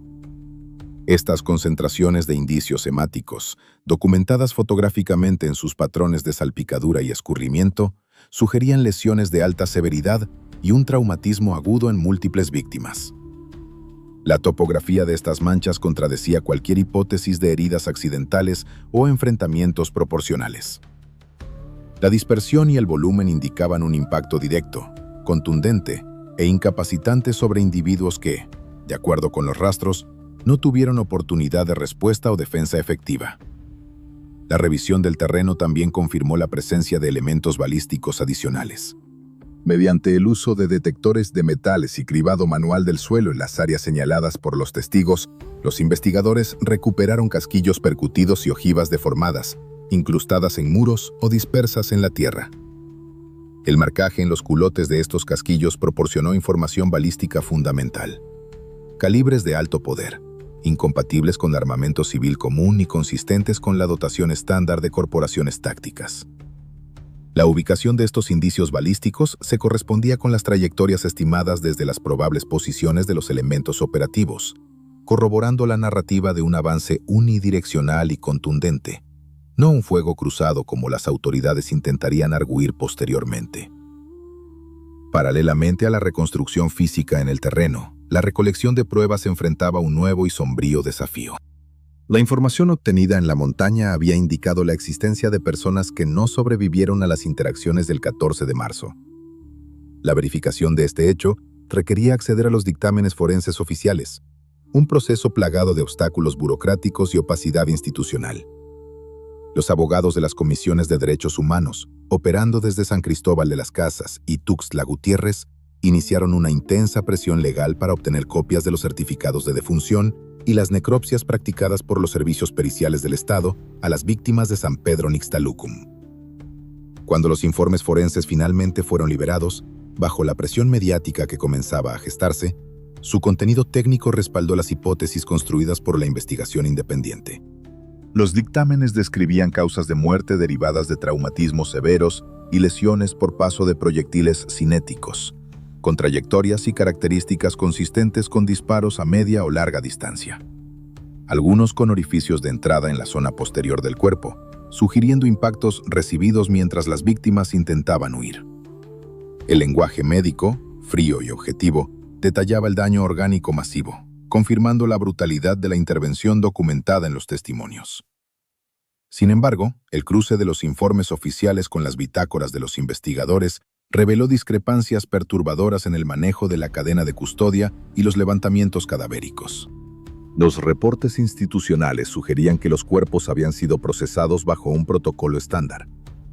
Estas concentraciones de indicios hemáticos, documentadas fotográficamente en sus patrones de salpicadura y escurrimiento, sugerían lesiones de alta severidad y un traumatismo agudo en múltiples víctimas. La topografía de estas manchas contradecía cualquier hipótesis de heridas accidentales o enfrentamientos proporcionales. La dispersión y el volumen indicaban un impacto directo, contundente e incapacitante sobre individuos que, de acuerdo con los rastros, no tuvieron oportunidad de respuesta o defensa efectiva. La revisión del terreno también confirmó la presencia de elementos balísticos adicionales. Mediante el uso de detectores de metales y cribado manual del suelo en las áreas señaladas por los testigos, los investigadores recuperaron casquillos percutidos y ojivas deformadas, incrustadas en muros o dispersas en la tierra. El marcaje en los culotes de estos casquillos proporcionó información balística fundamental. Calibres de alto poder, incompatibles con armamento civil común y consistentes con la dotación estándar de corporaciones tácticas. La ubicación de estos indicios balísticos se correspondía con las trayectorias estimadas desde las probables posiciones de los elementos operativos, corroborando la narrativa de un avance unidireccional y contundente, no un fuego cruzado como las autoridades intentarían arguir posteriormente. Paralelamente a la reconstrucción física en el terreno, la recolección de pruebas enfrentaba un nuevo y sombrío desafío. La información obtenida en la montaña había indicado la existencia de personas que no sobrevivieron a las interacciones del 14 de marzo. La verificación de este hecho requería acceder a los dictámenes forenses oficiales, un proceso plagado de obstáculos burocráticos y opacidad institucional. Los abogados de las comisiones de derechos humanos, operando desde San Cristóbal de las Casas y Tuxtla Gutiérrez, iniciaron una intensa presión legal para obtener copias de los certificados de defunción y las necropsias practicadas por los servicios periciales del Estado a las víctimas de San Pedro Nixtalucum. Cuando los informes forenses finalmente fueron liberados, bajo la presión mediática que comenzaba a gestarse, su contenido técnico respaldó las hipótesis construidas por la investigación independiente. Los dictámenes describían causas de muerte derivadas de traumatismos severos y lesiones por paso de proyectiles cinéticos, con trayectorias y características consistentes con disparos a media o larga distancia. Algunos con orificios de entrada en la zona posterior del cuerpo, sugiriendo impactos recibidos mientras las víctimas intentaban huir. El lenguaje médico, frío y objetivo, detallaba el daño orgánico masivo, confirmando la brutalidad de la intervención documentada en los testimonios. Sin embargo, el cruce de los informes oficiales con las bitácoras de los investigadores reveló discrepancias perturbadoras en el manejo de la cadena de custodia y los levantamientos cadavéricos. Los reportes institucionales sugerían que los cuerpos habían sido procesados bajo un protocolo estándar,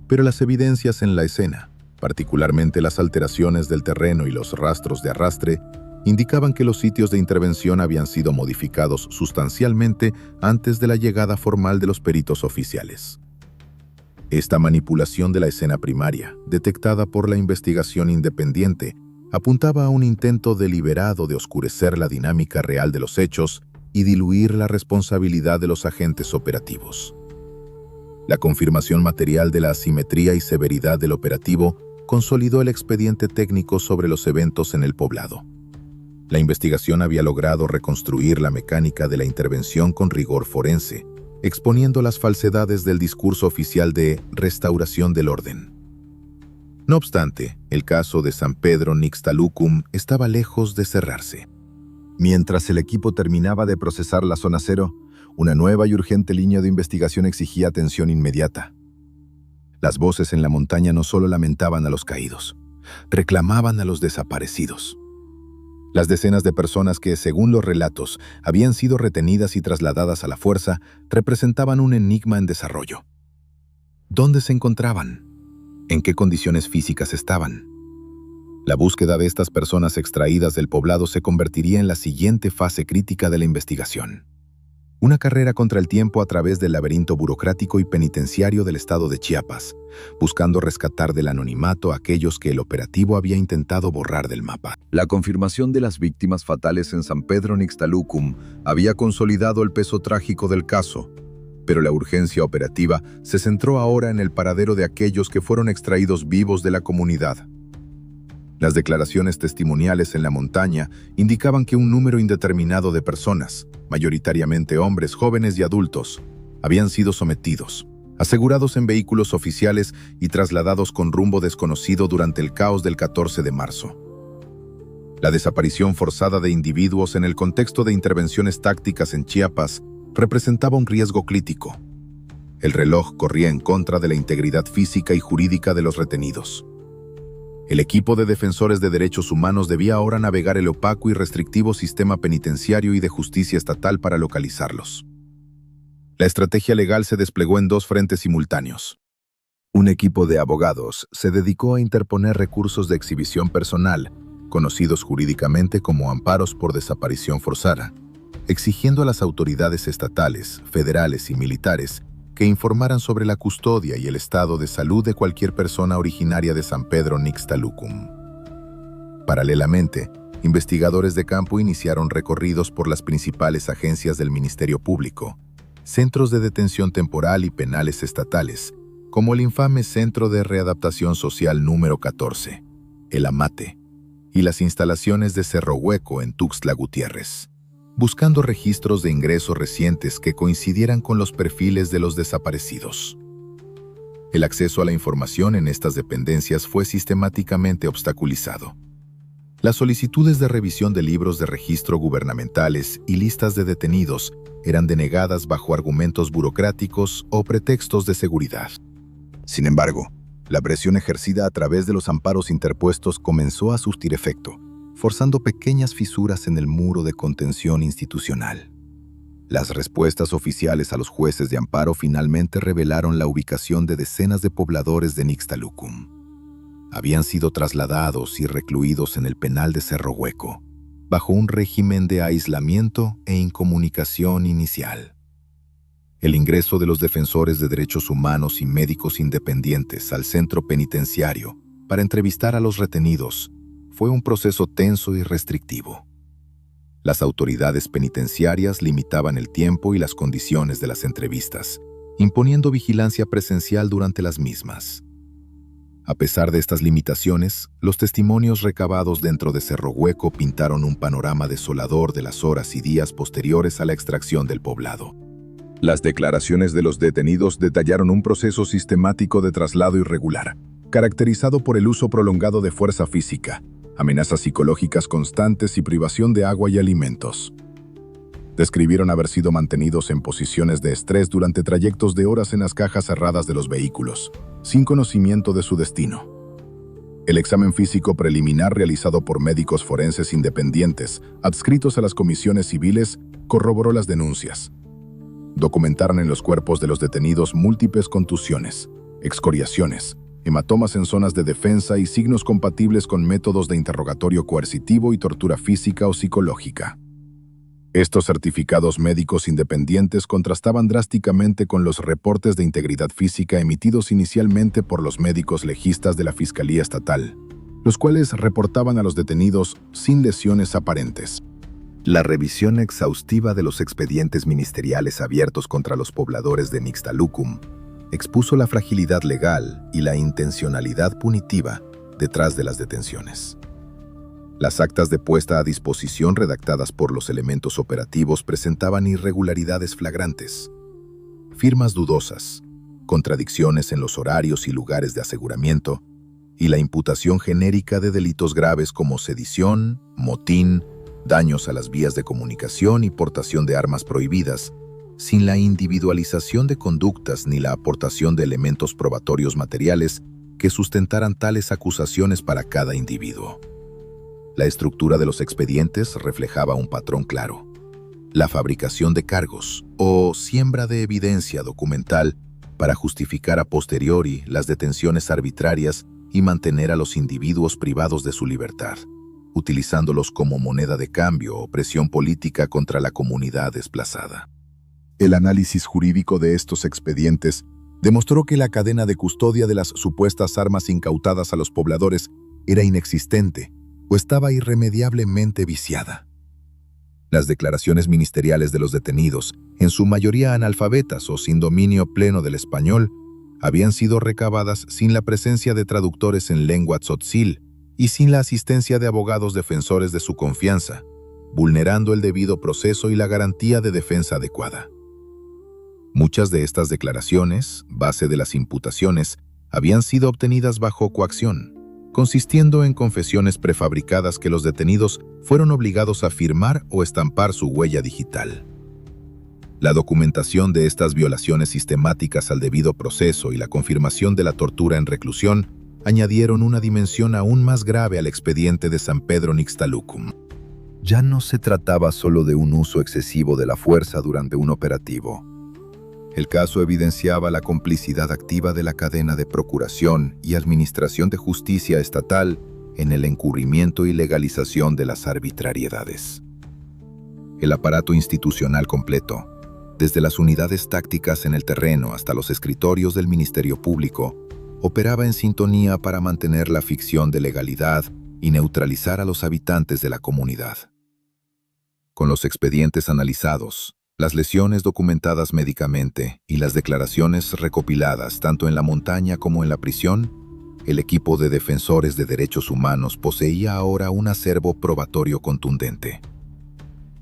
pero las evidencias en la escena, particularmente las alteraciones del terreno y los rastros de arrastre, indicaban que los sitios de intervención habían sido modificados sustancialmente antes de la llegada formal de los peritos oficiales. Esta manipulación de la escena primaria, detectada por la investigación independiente, apuntaba a un intento deliberado de oscurecer la dinámica real de los hechos y diluir la responsabilidad de los agentes operativos. La confirmación material de la asimetría y severidad del operativo consolidó el expediente técnico sobre los eventos en el poblado. La investigación había logrado reconstruir la mecánica de la intervención con rigor forense, exponiendo las falsedades del discurso oficial de restauración del orden. No obstante, el caso de San Pedro Nixtalucum estaba lejos de cerrarse. Mientras el equipo terminaba de procesar la zona cero, una nueva y urgente línea de investigación exigía atención inmediata. Las voces en la montaña no solo lamentaban a los caídos, reclamaban a los desaparecidos. Las decenas de personas que, según los relatos, habían sido retenidas y trasladadas a la fuerza, representaban un enigma en desarrollo. ¿Dónde se encontraban? ¿En qué condiciones físicas estaban? La búsqueda de estas personas extraídas del poblado se convertiría en la siguiente fase crítica de la investigación. Una carrera contra el tiempo a través del laberinto burocrático y penitenciario del estado de Chiapas, buscando rescatar del anonimato a aquellos que el operativo había intentado borrar del mapa. La confirmación de las víctimas fatales en San Pedro Nixtalucum había consolidado el peso trágico del caso, pero la urgencia operativa se centró ahora en el paradero de aquellos que fueron extraídos vivos de la comunidad. Las declaraciones testimoniales en la montaña indicaban que un número indeterminado de personas, mayoritariamente hombres jóvenes y adultos, habían sido sometidos, asegurados en vehículos oficiales y trasladados con rumbo desconocido durante el caos del 14 de marzo. La desaparición forzada de individuos en el contexto de intervenciones tácticas en Chiapas representaba un riesgo crítico. El reloj corría en contra de la integridad física y jurídica de los retenidos. El equipo de defensores de derechos humanos debía ahora navegar el opaco y restrictivo sistema penitenciario y de justicia estatal para localizarlos. La estrategia legal se desplegó en dos frentes simultáneos. Un equipo de abogados se dedicó a interponer recursos de exhibición personal, conocidos jurídicamente como amparos por desaparición forzada, exigiendo a las autoridades estatales, federales y militares que informaran sobre la custodia y el estado de salud de cualquier persona originaria de San Pedro Nixtalucum. Paralelamente, investigadores de campo iniciaron recorridos por las principales agencias del Ministerio Público, centros de detención temporal y penales estatales, como el infame Centro de Readaptación Social número 14, el AMATE, y las instalaciones de Cerro Hueco en Tuxtla Gutiérrez, buscando registros de ingresos recientes que coincidieran con los perfiles de los desaparecidos. El acceso a la información en estas dependencias fue sistemáticamente obstaculizado. Las solicitudes de revisión de libros de registro gubernamentales y listas de detenidos eran denegadas bajo argumentos burocráticos o pretextos de seguridad. Sin embargo, la presión ejercida a través de los amparos interpuestos comenzó a surtir efecto, forzando pequeñas fisuras en el muro de contención institucional. Las respuestas oficiales a los jueces de amparo finalmente revelaron la ubicación de decenas de pobladores de Nixtalucum. Habían sido trasladados y recluidos en el penal de Cerro Hueco, bajo un régimen de aislamiento e incomunicación inicial. El ingreso de los defensores de derechos humanos y médicos independientes al centro penitenciario para entrevistar a los retenidos fue un proceso tenso y restrictivo. Las autoridades penitenciarias limitaban el tiempo y las condiciones de las entrevistas, imponiendo vigilancia presencial durante las mismas. A pesar de estas limitaciones, los testimonios recabados dentro de Cerro Hueco pintaron un panorama desolador de las horas y días posteriores a la extracción del poblado. Las declaraciones de los detenidos detallaron un proceso sistemático de traslado irregular, caracterizado por el uso prolongado de fuerza física, amenazas psicológicas constantes y privación de agua y alimentos. Describieron haber sido mantenidos en posiciones de estrés durante trayectos de horas en las cajas cerradas de los vehículos, sin conocimiento de su destino. El examen físico preliminar realizado por médicos forenses independientes, adscritos a las comisiones civiles, corroboró las denuncias. Documentaron en los cuerpos de los detenidos múltiples contusiones, excoriaciones, hematomas en zonas de defensa y signos compatibles con métodos de interrogatorio coercitivo y tortura física o psicológica. Estos certificados médicos independientes contrastaban drásticamente con los reportes de integridad física emitidos inicialmente por los médicos legistas de la Fiscalía Estatal, los cuales reportaban a los detenidos sin lesiones aparentes. La revisión exhaustiva de los expedientes ministeriales abiertos contra los pobladores de Nixtalucum expuso la fragilidad legal y la intencionalidad punitiva detrás de las detenciones. Las actas de puesta a disposición redactadas por los elementos operativos presentaban irregularidades flagrantes, firmas dudosas, contradicciones en los horarios y lugares de aseguramiento, y la imputación genérica de delitos graves como sedición, motín, daños a las vías de comunicación y portación de armas prohibidas, sin la individualización de conductas ni la aportación de elementos probatorios materiales que sustentaran tales acusaciones para cada individuo. La estructura de los expedientes reflejaba un patrón claro: la fabricación de cargos o siembra de evidencia documental para justificar a posteriori las detenciones arbitrarias y mantener a los individuos privados de su libertad, utilizándolos como moneda de cambio o presión política contra la comunidad desplazada. El análisis jurídico de estos expedientes demostró que la cadena de custodia de las supuestas armas incautadas a los pobladores era inexistente o estaba irremediablemente viciada. Las declaraciones ministeriales de los detenidos, en su mayoría analfabetas o sin dominio pleno del español, habían sido recabadas sin la presencia de traductores en lengua tzotzil y sin la asistencia de abogados defensores de su confianza, vulnerando el debido proceso y la garantía de defensa adecuada. Muchas de estas declaraciones, base de las imputaciones, habían sido obtenidas bajo coacción, consistiendo en confesiones prefabricadas que los detenidos fueron obligados a firmar o estampar su huella digital. La documentación de estas violaciones sistemáticas al debido proceso y la confirmación de la tortura en reclusión añadieron una dimensión aún más grave al expediente de San Pedro Nixtalucum. Ya no se trataba solo de un uso excesivo de la fuerza durante un operativo. El caso evidenciaba la complicidad activa de la cadena de procuración y administración de justicia estatal en el encubrimiento y legalización de las arbitrariedades. El aparato institucional completo, desde las unidades tácticas en el terreno hasta los escritorios del Ministerio Público, operaba en sintonía para mantener la ficción de legalidad y neutralizar a los habitantes de la comunidad. Con los expedientes analizados, las lesiones documentadas médicamente y las declaraciones recopiladas tanto en la montaña como en la prisión, el equipo de defensores de derechos humanos poseía ahora un acervo probatorio contundente.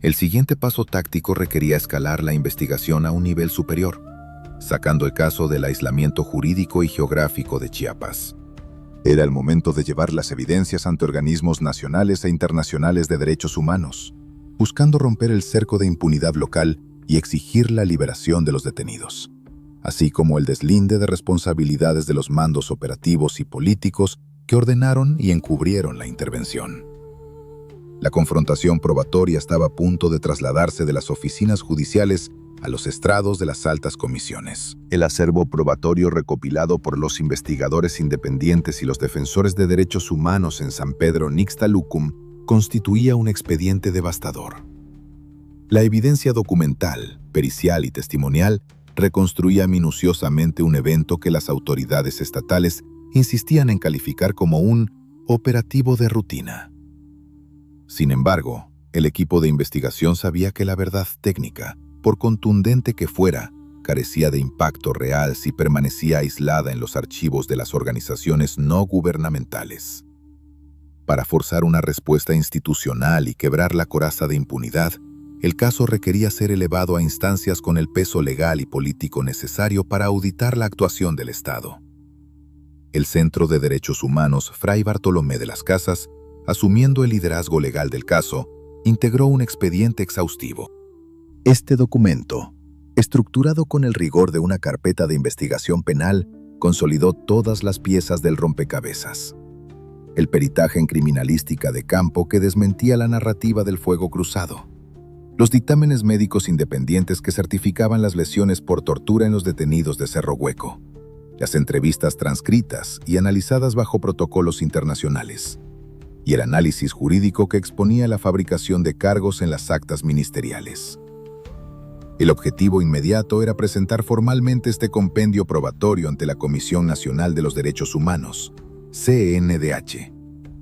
El siguiente paso táctico requería escalar la investigación a un nivel superior, sacando el caso del aislamiento jurídico y geográfico de Chiapas. Era el momento de llevar las evidencias ante organismos nacionales e internacionales de derechos humanos, buscando romper el cerco de impunidad local y exigir la liberación de los detenidos, así como el deslinde de responsabilidades de los mandos operativos y políticos que ordenaron y encubrieron la intervención. La confrontación probatoria estaba a punto de trasladarse de las oficinas judiciales a los estrados de las altas comisiones. El acervo probatorio recopilado por los investigadores independientes y los defensores de derechos humanos en San Pedro Nixtalucum constituía un expediente devastador. La evidencia documental, pericial y testimonial reconstruía minuciosamente un evento que las autoridades estatales insistían en calificar como un operativo de rutina. Sin embargo, el equipo de investigación sabía que la verdad técnica, por contundente que fuera, carecía de impacto real si permanecía aislada en los archivos de las organizaciones no gubernamentales. Para forzar una respuesta institucional y quebrar la coraza de impunidad, el caso requería ser elevado a instancias con el peso legal y político necesario para auditar la actuación del Estado. El Centro de Derechos Humanos Fray Bartolomé de las Casas, asumiendo el liderazgo legal del caso, integró un expediente exhaustivo. Este documento, estructurado con el rigor de una carpeta de investigación penal, consolidó todas las piezas del rompecabezas. El peritaje en criminalística de campo que desmentía la narrativa del fuego cruzado. Los dictámenes médicos independientes que certificaban las lesiones por tortura en los detenidos de Cerro Hueco. Las entrevistas transcritas y analizadas bajo protocolos internacionales. Y el análisis jurídico que exponía la fabricación de cargos en las actas ministeriales. El objetivo inmediato era presentar formalmente este compendio probatorio ante la Comisión Nacional de los Derechos Humanos, CNDH,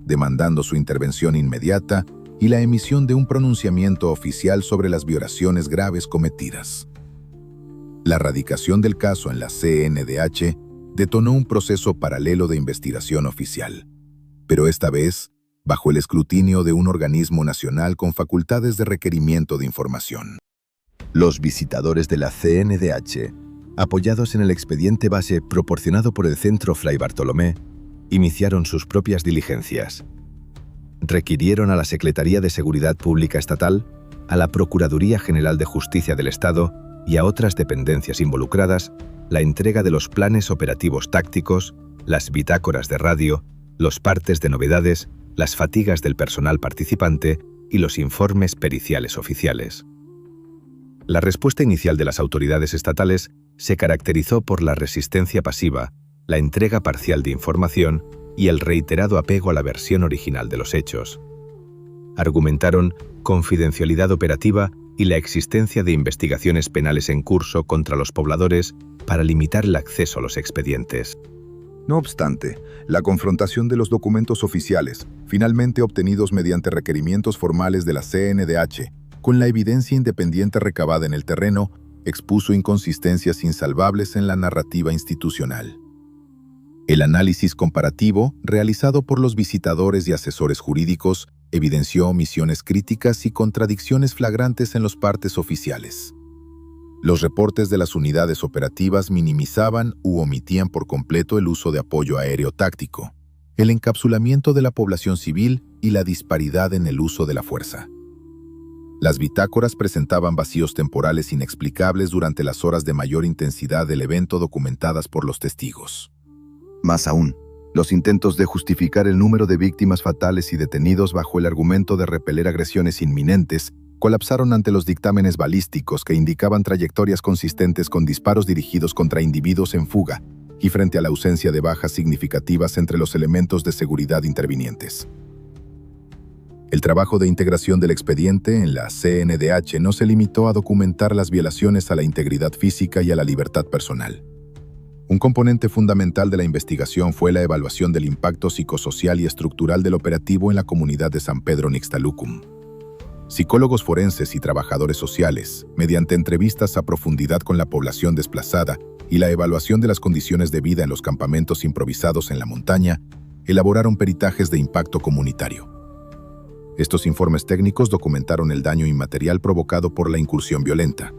demandando su intervención inmediata y la emisión de un pronunciamiento oficial sobre las violaciones graves cometidas. La radicación del caso en la CNDH detonó un proceso paralelo de investigación oficial, pero esta vez bajo el escrutinio de un organismo nacional con facultades de requerimiento de información. Los visitadores de la CNDH, apoyados en el expediente base proporcionado por el Centro Fray Bartolomé, iniciaron sus propias diligencias. Requirieron a la Secretaría de Seguridad Pública Estatal, a la Procuraduría General de Justicia del Estado y a otras dependencias involucradas la entrega de los planes operativos tácticos, las bitácoras de radio, los partes de novedades, las fatigas del personal participante y los informes periciales oficiales. La respuesta inicial de las autoridades estatales se caracterizó por la resistencia pasiva, la entrega parcial de información y el reiterado apego a la versión original de los hechos. Argumentaron confidencialidad operativa y la existencia de investigaciones penales en curso contra los pobladores para limitar el acceso a los expedientes. No obstante, la confrontación de los documentos oficiales, finalmente obtenidos mediante requerimientos formales de la CNDH, con la evidencia independiente recabada en el terreno, expuso inconsistencias insalvables en la narrativa institucional. El análisis comparativo, realizado por los visitadores y asesores jurídicos, evidenció omisiones críticas y contradicciones flagrantes en los partes oficiales. Los reportes de las unidades operativas minimizaban u omitían por completo el uso de apoyo aéreo táctico, el encapsulamiento de la población civil y la disparidad en el uso de la fuerza. Las bitácoras presentaban vacíos temporales inexplicables durante las horas de mayor intensidad del evento documentadas por los testigos. Más aún, los intentos de justificar el número de víctimas fatales y detenidos bajo el argumento de repeler agresiones inminentes colapsaron ante los dictámenes balísticos que indicaban trayectorias consistentes con disparos dirigidos contra individuos en fuga y frente a la ausencia de bajas significativas entre los elementos de seguridad intervinientes. El trabajo de integración del expediente en la CNDH no se limitó a documentar las violaciones a la integridad física y a la libertad personal. Un componente fundamental de la investigación fue la evaluación del impacto psicosocial y estructural del operativo en la comunidad de San Pedro Nixtalucum. Psicólogos forenses y trabajadores sociales, mediante entrevistas a profundidad con la población desplazada y la evaluación de las condiciones de vida en los campamentos improvisados en la montaña, elaboraron peritajes de impacto comunitario. Estos informes técnicos documentaron el daño inmaterial provocado por la incursión violenta.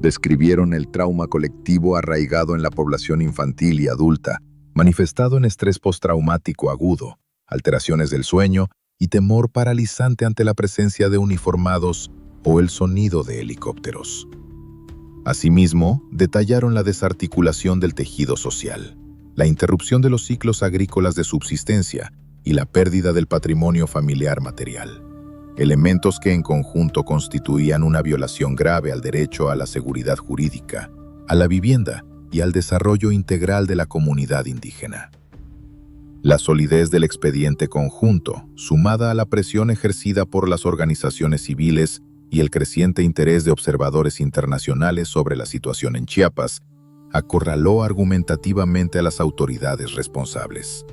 Describieron el trauma colectivo arraigado en la población infantil y adulta, manifestado en estrés postraumático agudo, alteraciones del sueño y temor paralizante ante la presencia de uniformados o el sonido de helicópteros. Asimismo, detallaron la desarticulación del tejido social, la interrupción de los ciclos agrícolas de subsistencia y la pérdida del patrimonio familiar material, elementos que en conjunto constituían una violación grave al derecho a la seguridad jurídica, a la vivienda y al desarrollo integral de la comunidad indígena. La solidez del expediente conjunto, sumada a la presión ejercida por las organizaciones civiles y el creciente interés de observadores internacionales sobre la situación en Chiapas, acorraló argumentativamente a las autoridades responsables.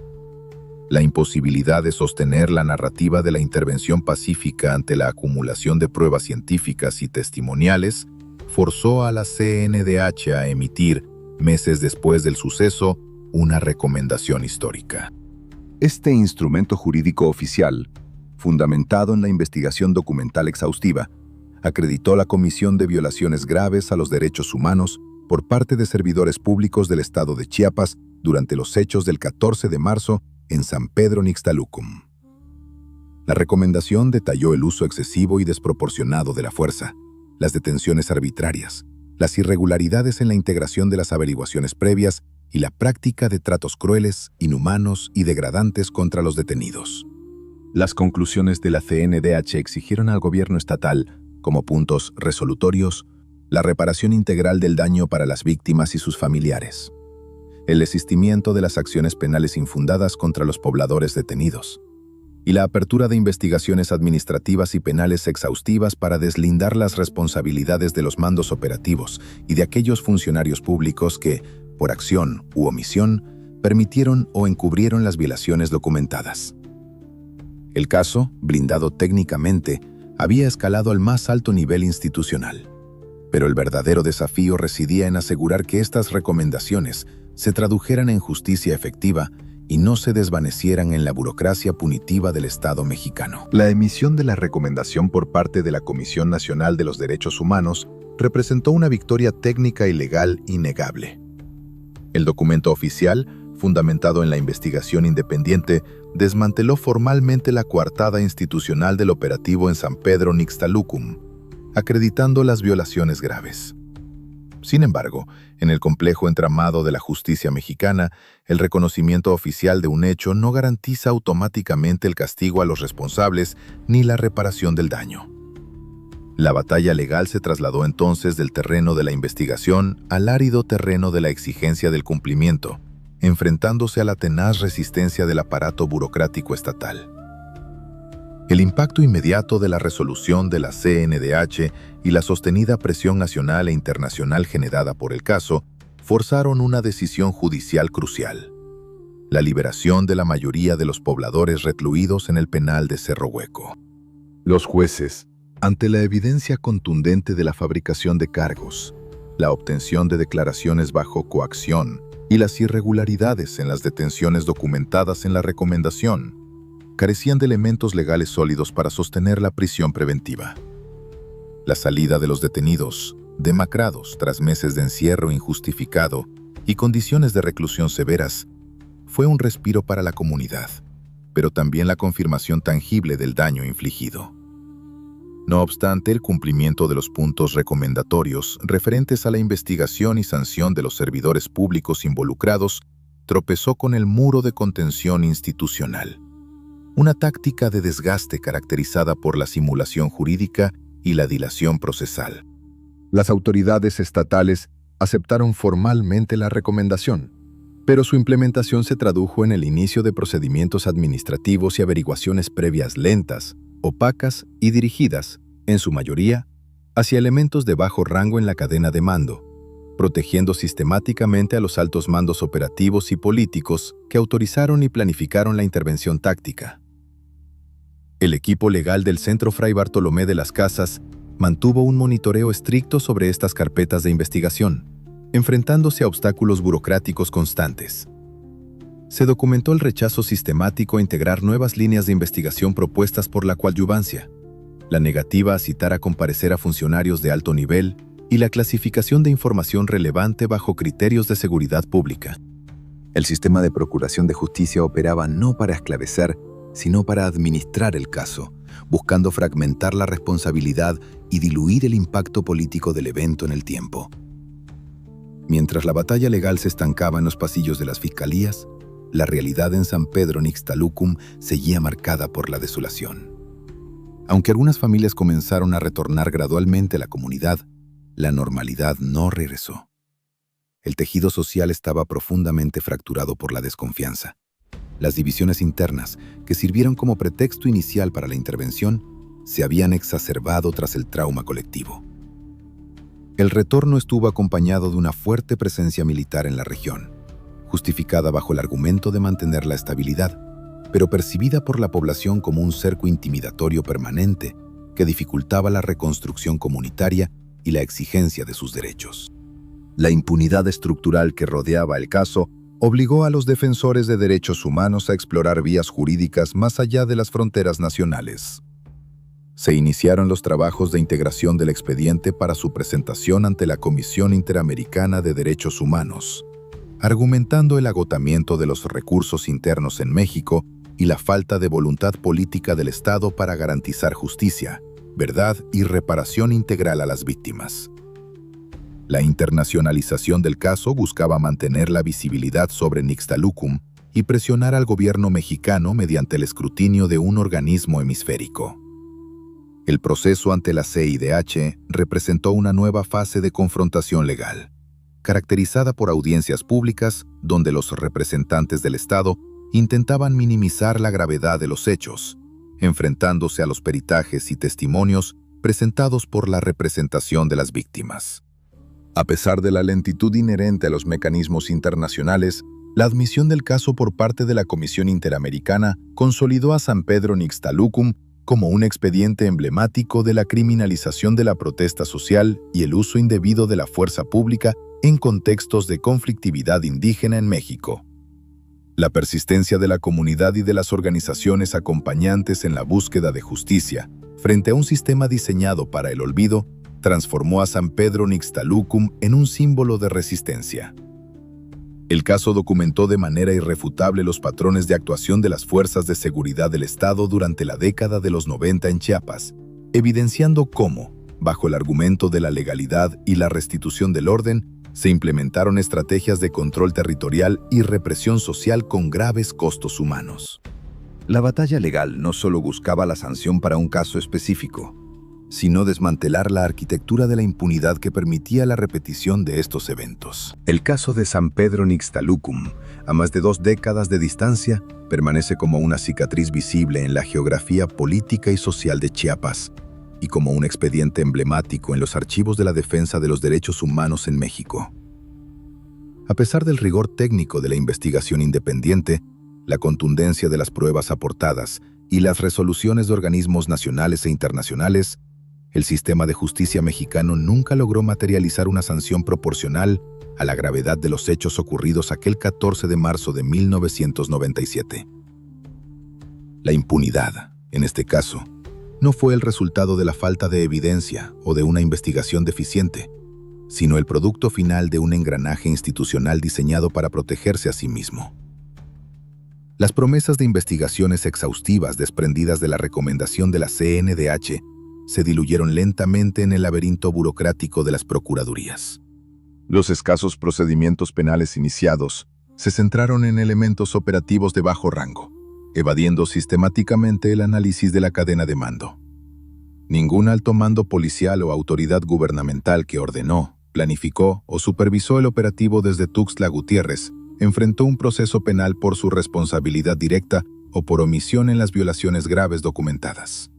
La imposibilidad de sostener la narrativa de la intervención pacífica ante la acumulación de pruebas científicas y testimoniales forzó a la CNDH a emitir, meses después del suceso, una recomendación histórica. Este instrumento jurídico oficial, fundamentado en la investigación documental exhaustiva, acreditó la comisión de violaciones graves a los derechos humanos por parte de servidores públicos del estado de Chiapas durante los hechos del 14 de marzo en San Pedro Nixtalucum. La recomendación detalló el uso excesivo y desproporcionado de la fuerza, las detenciones arbitrarias, las irregularidades en la integración de las averiguaciones previas y la práctica de tratos crueles, inhumanos y degradantes contra los detenidos. Las conclusiones de la CNDH exigieron al gobierno estatal, como puntos resolutorios, la reparación integral del daño para las víctimas y sus familiares, el desistimiento de las acciones penales infundadas contra los pobladores detenidos, y la apertura de investigaciones administrativas y penales exhaustivas para deslindar las responsabilidades de los mandos operativos y de aquellos funcionarios públicos que, por acción u omisión, permitieron o encubrieron las violaciones documentadas. El caso, blindado técnicamente, había escalado al más alto nivel institucional. Pero el verdadero desafío residía en asegurar que estas recomendaciones se tradujeran en justicia efectiva y no se desvanecieran en la burocracia punitiva del Estado mexicano. La emisión de la recomendación por parte de la Comisión Nacional de los Derechos Humanos representó una victoria técnica y legal innegable. El documento oficial, fundamentado en la investigación independiente, desmanteló formalmente la coartada institucional del operativo en San Pedro Nixtalucum, acreditando las violaciones graves. Sin embargo, en el complejo entramado de la justicia mexicana, el reconocimiento oficial de un hecho no garantiza automáticamente el castigo a los responsables ni la reparación del daño. La batalla legal se trasladó entonces del terreno de la investigación al árido terreno de la exigencia del cumplimiento, enfrentándose a la tenaz resistencia del aparato burocrático estatal. El impacto inmediato de la resolución de la CNDH y la sostenida presión nacional e internacional generada por el caso forzaron una decisión judicial crucial: la liberación de la mayoría de los pobladores recluidos en el penal de Cerro Hueco. Los jueces, ante la evidencia contundente de la fabricación de cargos, la obtención de declaraciones bajo coacción y las irregularidades en las detenciones documentadas en la recomendación, carecían de elementos legales sólidos para sostener la prisión preventiva. La salida de los detenidos, demacrados tras meses de encierro injustificado y condiciones de reclusión severas, fue un respiro para la comunidad, pero también la confirmación tangible del daño infligido. No obstante, el cumplimiento de los puntos recomendatorios referentes a la investigación y sanción de los servidores públicos involucrados tropezó con el muro de contención institucional, una táctica de desgaste caracterizada por la simulación jurídica y la dilación procesal. Las autoridades estatales aceptaron formalmente la recomendación, pero su implementación se tradujo en el inicio de procedimientos administrativos y averiguaciones previas lentas, opacas y dirigidas, en su mayoría, hacia elementos de bajo rango en la cadena de mando, protegiendo sistemáticamente a los altos mandos operativos y políticos que autorizaron y planificaron la intervención táctica. El equipo legal del Centro Fray Bartolomé de las Casas mantuvo un monitoreo estricto sobre estas carpetas de investigación, enfrentándose a obstáculos burocráticos constantes. Se documentó el rechazo sistemático a integrar nuevas líneas de investigación propuestas por la coadyuvancia, la negativa a citar a comparecer a funcionarios de alto nivel y la clasificación de información relevante bajo criterios de seguridad pública. El sistema de procuración de justicia operaba no para esclarecer, sino para administrar el caso, buscando fragmentar la responsabilidad y diluir el impacto político del evento en el tiempo. Mientras la batalla legal se estancaba en los pasillos de las fiscalías, la realidad en San Pedro Nixtalucum seguía marcada por la desolación. Aunque algunas familias comenzaron a retornar gradualmente a la comunidad, la normalidad no regresó. El tejido social estaba profundamente fracturado por la desconfianza. Las divisiones internas, que sirvieron como pretexto inicial para la intervención, se habían exacerbado tras el trauma colectivo. El retorno estuvo acompañado de una fuerte presencia militar en la región, justificada bajo el argumento de mantener la estabilidad, pero percibida por la población como un cerco intimidatorio permanente que dificultaba la reconstrucción comunitaria y la exigencia de sus derechos. La impunidad estructural que rodeaba el caso obligó a los defensores de derechos humanos a explorar vías jurídicas más allá de las fronteras nacionales. Se iniciaron los trabajos de integración del expediente para su presentación ante la Comisión Interamericana de Derechos Humanos, argumentando el agotamiento de los recursos internos en México y la falta de voluntad política del Estado para garantizar justicia, verdad y reparación integral a las víctimas. La internacionalización del caso buscaba mantener la visibilidad sobre Nixtalucum y presionar al gobierno mexicano mediante el escrutinio de un organismo hemisférico. El proceso ante la CIDH representó una nueva fase de confrontación legal, caracterizada por audiencias públicas donde los representantes del Estado intentaban minimizar la gravedad de los hechos, enfrentándose a los peritajes y testimonios presentados por la representación de las víctimas. A pesar de la lentitud inherente a los mecanismos internacionales, la admisión del caso por parte de la Comisión Interamericana consolidó a San Pedro Nixtalucum como un expediente emblemático de la criminalización de la protesta social y el uso indebido de la fuerza pública en contextos de conflictividad indígena en México. La persistencia de la comunidad y de las organizaciones acompañantes en la búsqueda de justicia frente a un sistema diseñado para el olvido transformó a San Pedro Nixtalucum en un símbolo de resistencia. El caso documentó de manera irrefutable los patrones de actuación de las fuerzas de seguridad del Estado durante la década de los 90 en Chiapas, evidenciando cómo, bajo el argumento de la legalidad y la restitución del orden, se implementaron estrategias de control territorial y represión social con graves costos humanos. La batalla legal no solo buscaba la sanción para un caso específico, sino desmantelar la arquitectura de la impunidad que permitía la repetición de estos eventos. El caso de San Pedro Nixtalucum, a más de 2 décadas de distancia, permanece como una cicatriz visible en la geografía política y social de Chiapas y como un expediente emblemático en los archivos de la defensa de los derechos humanos en México. A pesar del rigor técnico de la investigación independiente, la contundencia de las pruebas aportadas y las resoluciones de organismos nacionales e internacionales, el sistema de justicia mexicano nunca logró materializar una sanción proporcional a la gravedad de los hechos ocurridos aquel 14 de marzo de 1997. La impunidad, en este caso, no fue el resultado de la falta de evidencia o de una investigación deficiente, sino el producto final de un engranaje institucional diseñado para protegerse a sí mismo. Las promesas de investigaciones exhaustivas desprendidas de la recomendación de la CNDH se diluyeron lentamente en el laberinto burocrático de las procuradurías. Los escasos procedimientos penales iniciados se centraron en elementos operativos de bajo rango, evadiendo sistemáticamente el análisis de la cadena de mando. Ningún alto mando policial o autoridad gubernamental que ordenó, planificó o supervisó el operativo desde Tuxtla Gutiérrez enfrentó un proceso penal por su responsabilidad directa o por omisión en las violaciones graves documentadas.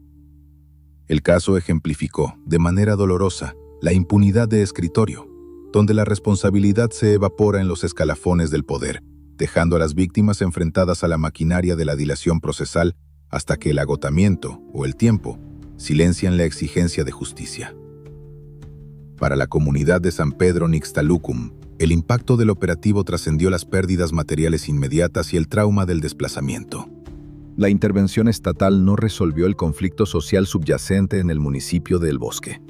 El caso ejemplificó, de manera dolorosa, la impunidad de escritorio, donde la responsabilidad se evapora en los escalafones del poder, dejando a las víctimas enfrentadas a la maquinaria de la dilación procesal hasta que el agotamiento o el tiempo silencian la exigencia de justicia. Para la comunidad de San Pedro Nixtalucum, el impacto del operativo trascendió las pérdidas materiales inmediatas y el trauma del desplazamiento. La intervención estatal no resolvió el conflicto social subyacente en el municipio de El Bosque.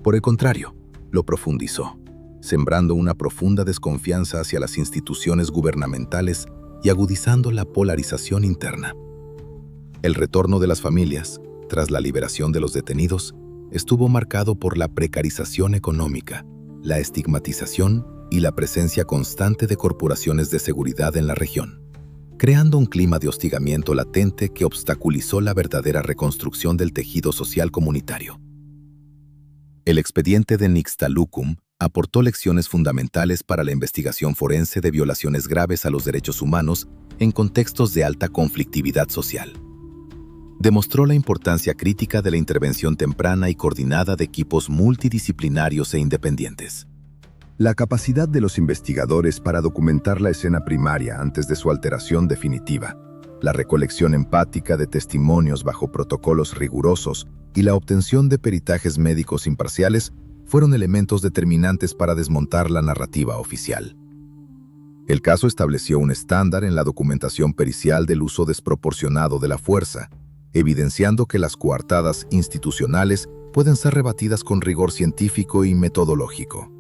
Por el contrario, lo profundizó, sembrando una profunda desconfianza hacia las instituciones gubernamentales y agudizando la polarización interna. El retorno de las familias, tras la liberación de los detenidos, estuvo marcado por la precarización económica, la estigmatización y la presencia constante de corporaciones de seguridad en la región, creando un clima de hostigamiento latente que obstaculizó la verdadera reconstrucción del tejido social comunitario. El expediente de Nixtalucum aportó lecciones fundamentales para la investigación forense de violaciones graves a los derechos humanos en contextos de alta conflictividad social. Demostró la importancia crítica de la intervención temprana y coordinada de equipos multidisciplinarios e independientes. La capacidad de los investigadores para documentar la escena primaria antes de su alteración definitiva, la recolección empática de testimonios bajo protocolos rigurosos y la obtención de peritajes médicos imparciales fueron elementos determinantes para desmontar la narrativa oficial. El caso estableció un estándar en la documentación pericial del uso desproporcionado de la fuerza, evidenciando que las coartadas institucionales pueden ser rebatidas con rigor científico y metodológico.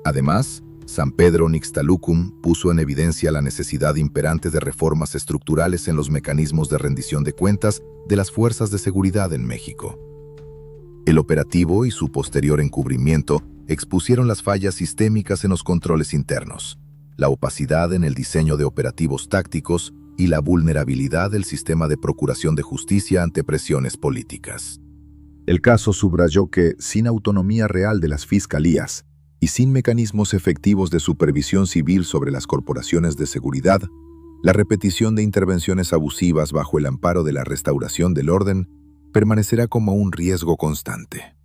Además, San Pedro Nixtalucum puso en evidencia la necesidad imperante de reformas estructurales en los mecanismos de rendición de cuentas de las fuerzas de seguridad en México. El operativo y su posterior encubrimiento expusieron las fallas sistémicas en los controles internos, la opacidad en el diseño de operativos tácticos y la vulnerabilidad del sistema de procuración de justicia ante presiones políticas. El caso subrayó que, sin autonomía real de las fiscalías y sin mecanismos efectivos de supervisión civil sobre las corporaciones de seguridad, la repetición de intervenciones abusivas bajo el amparo de la restauración del orden permanecerá como un riesgo constante.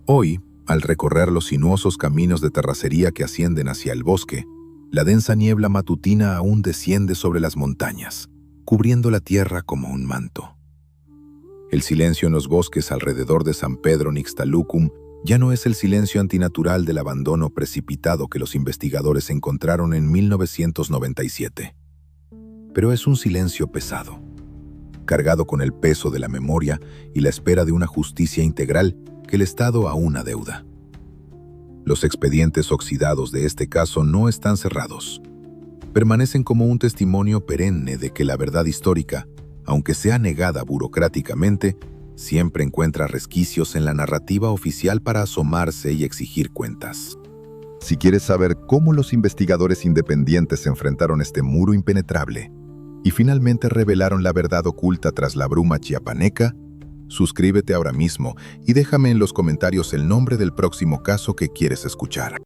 Hoy, al recorrer los sinuosos caminos de terracería que ascienden hacia el bosque, la densa niebla matutina aún desciende sobre las montañas, cubriendo la tierra como un manto. El silencio en los bosques alrededor de San Pedro Nixtalucum ya no es el silencio antinatural del abandono precipitado que los investigadores encontraron en 1997. Pero es un silencio pesado, cargado con el peso de la memoria y la espera de una justicia integral que el Estado aún adeuda. Los expedientes oxidados de este caso no están cerrados. Permanecen como un testimonio perenne de que la verdad histórica, aunque sea negada burocráticamente, siempre encuentra resquicios en la narrativa oficial para asomarse y exigir cuentas. Si quieres saber cómo los investigadores independientes enfrentaron este muro impenetrable y finalmente revelaron la verdad oculta tras la bruma chiapaneca, suscríbete ahora mismo y déjame en los comentarios el nombre del próximo caso que quieres escuchar.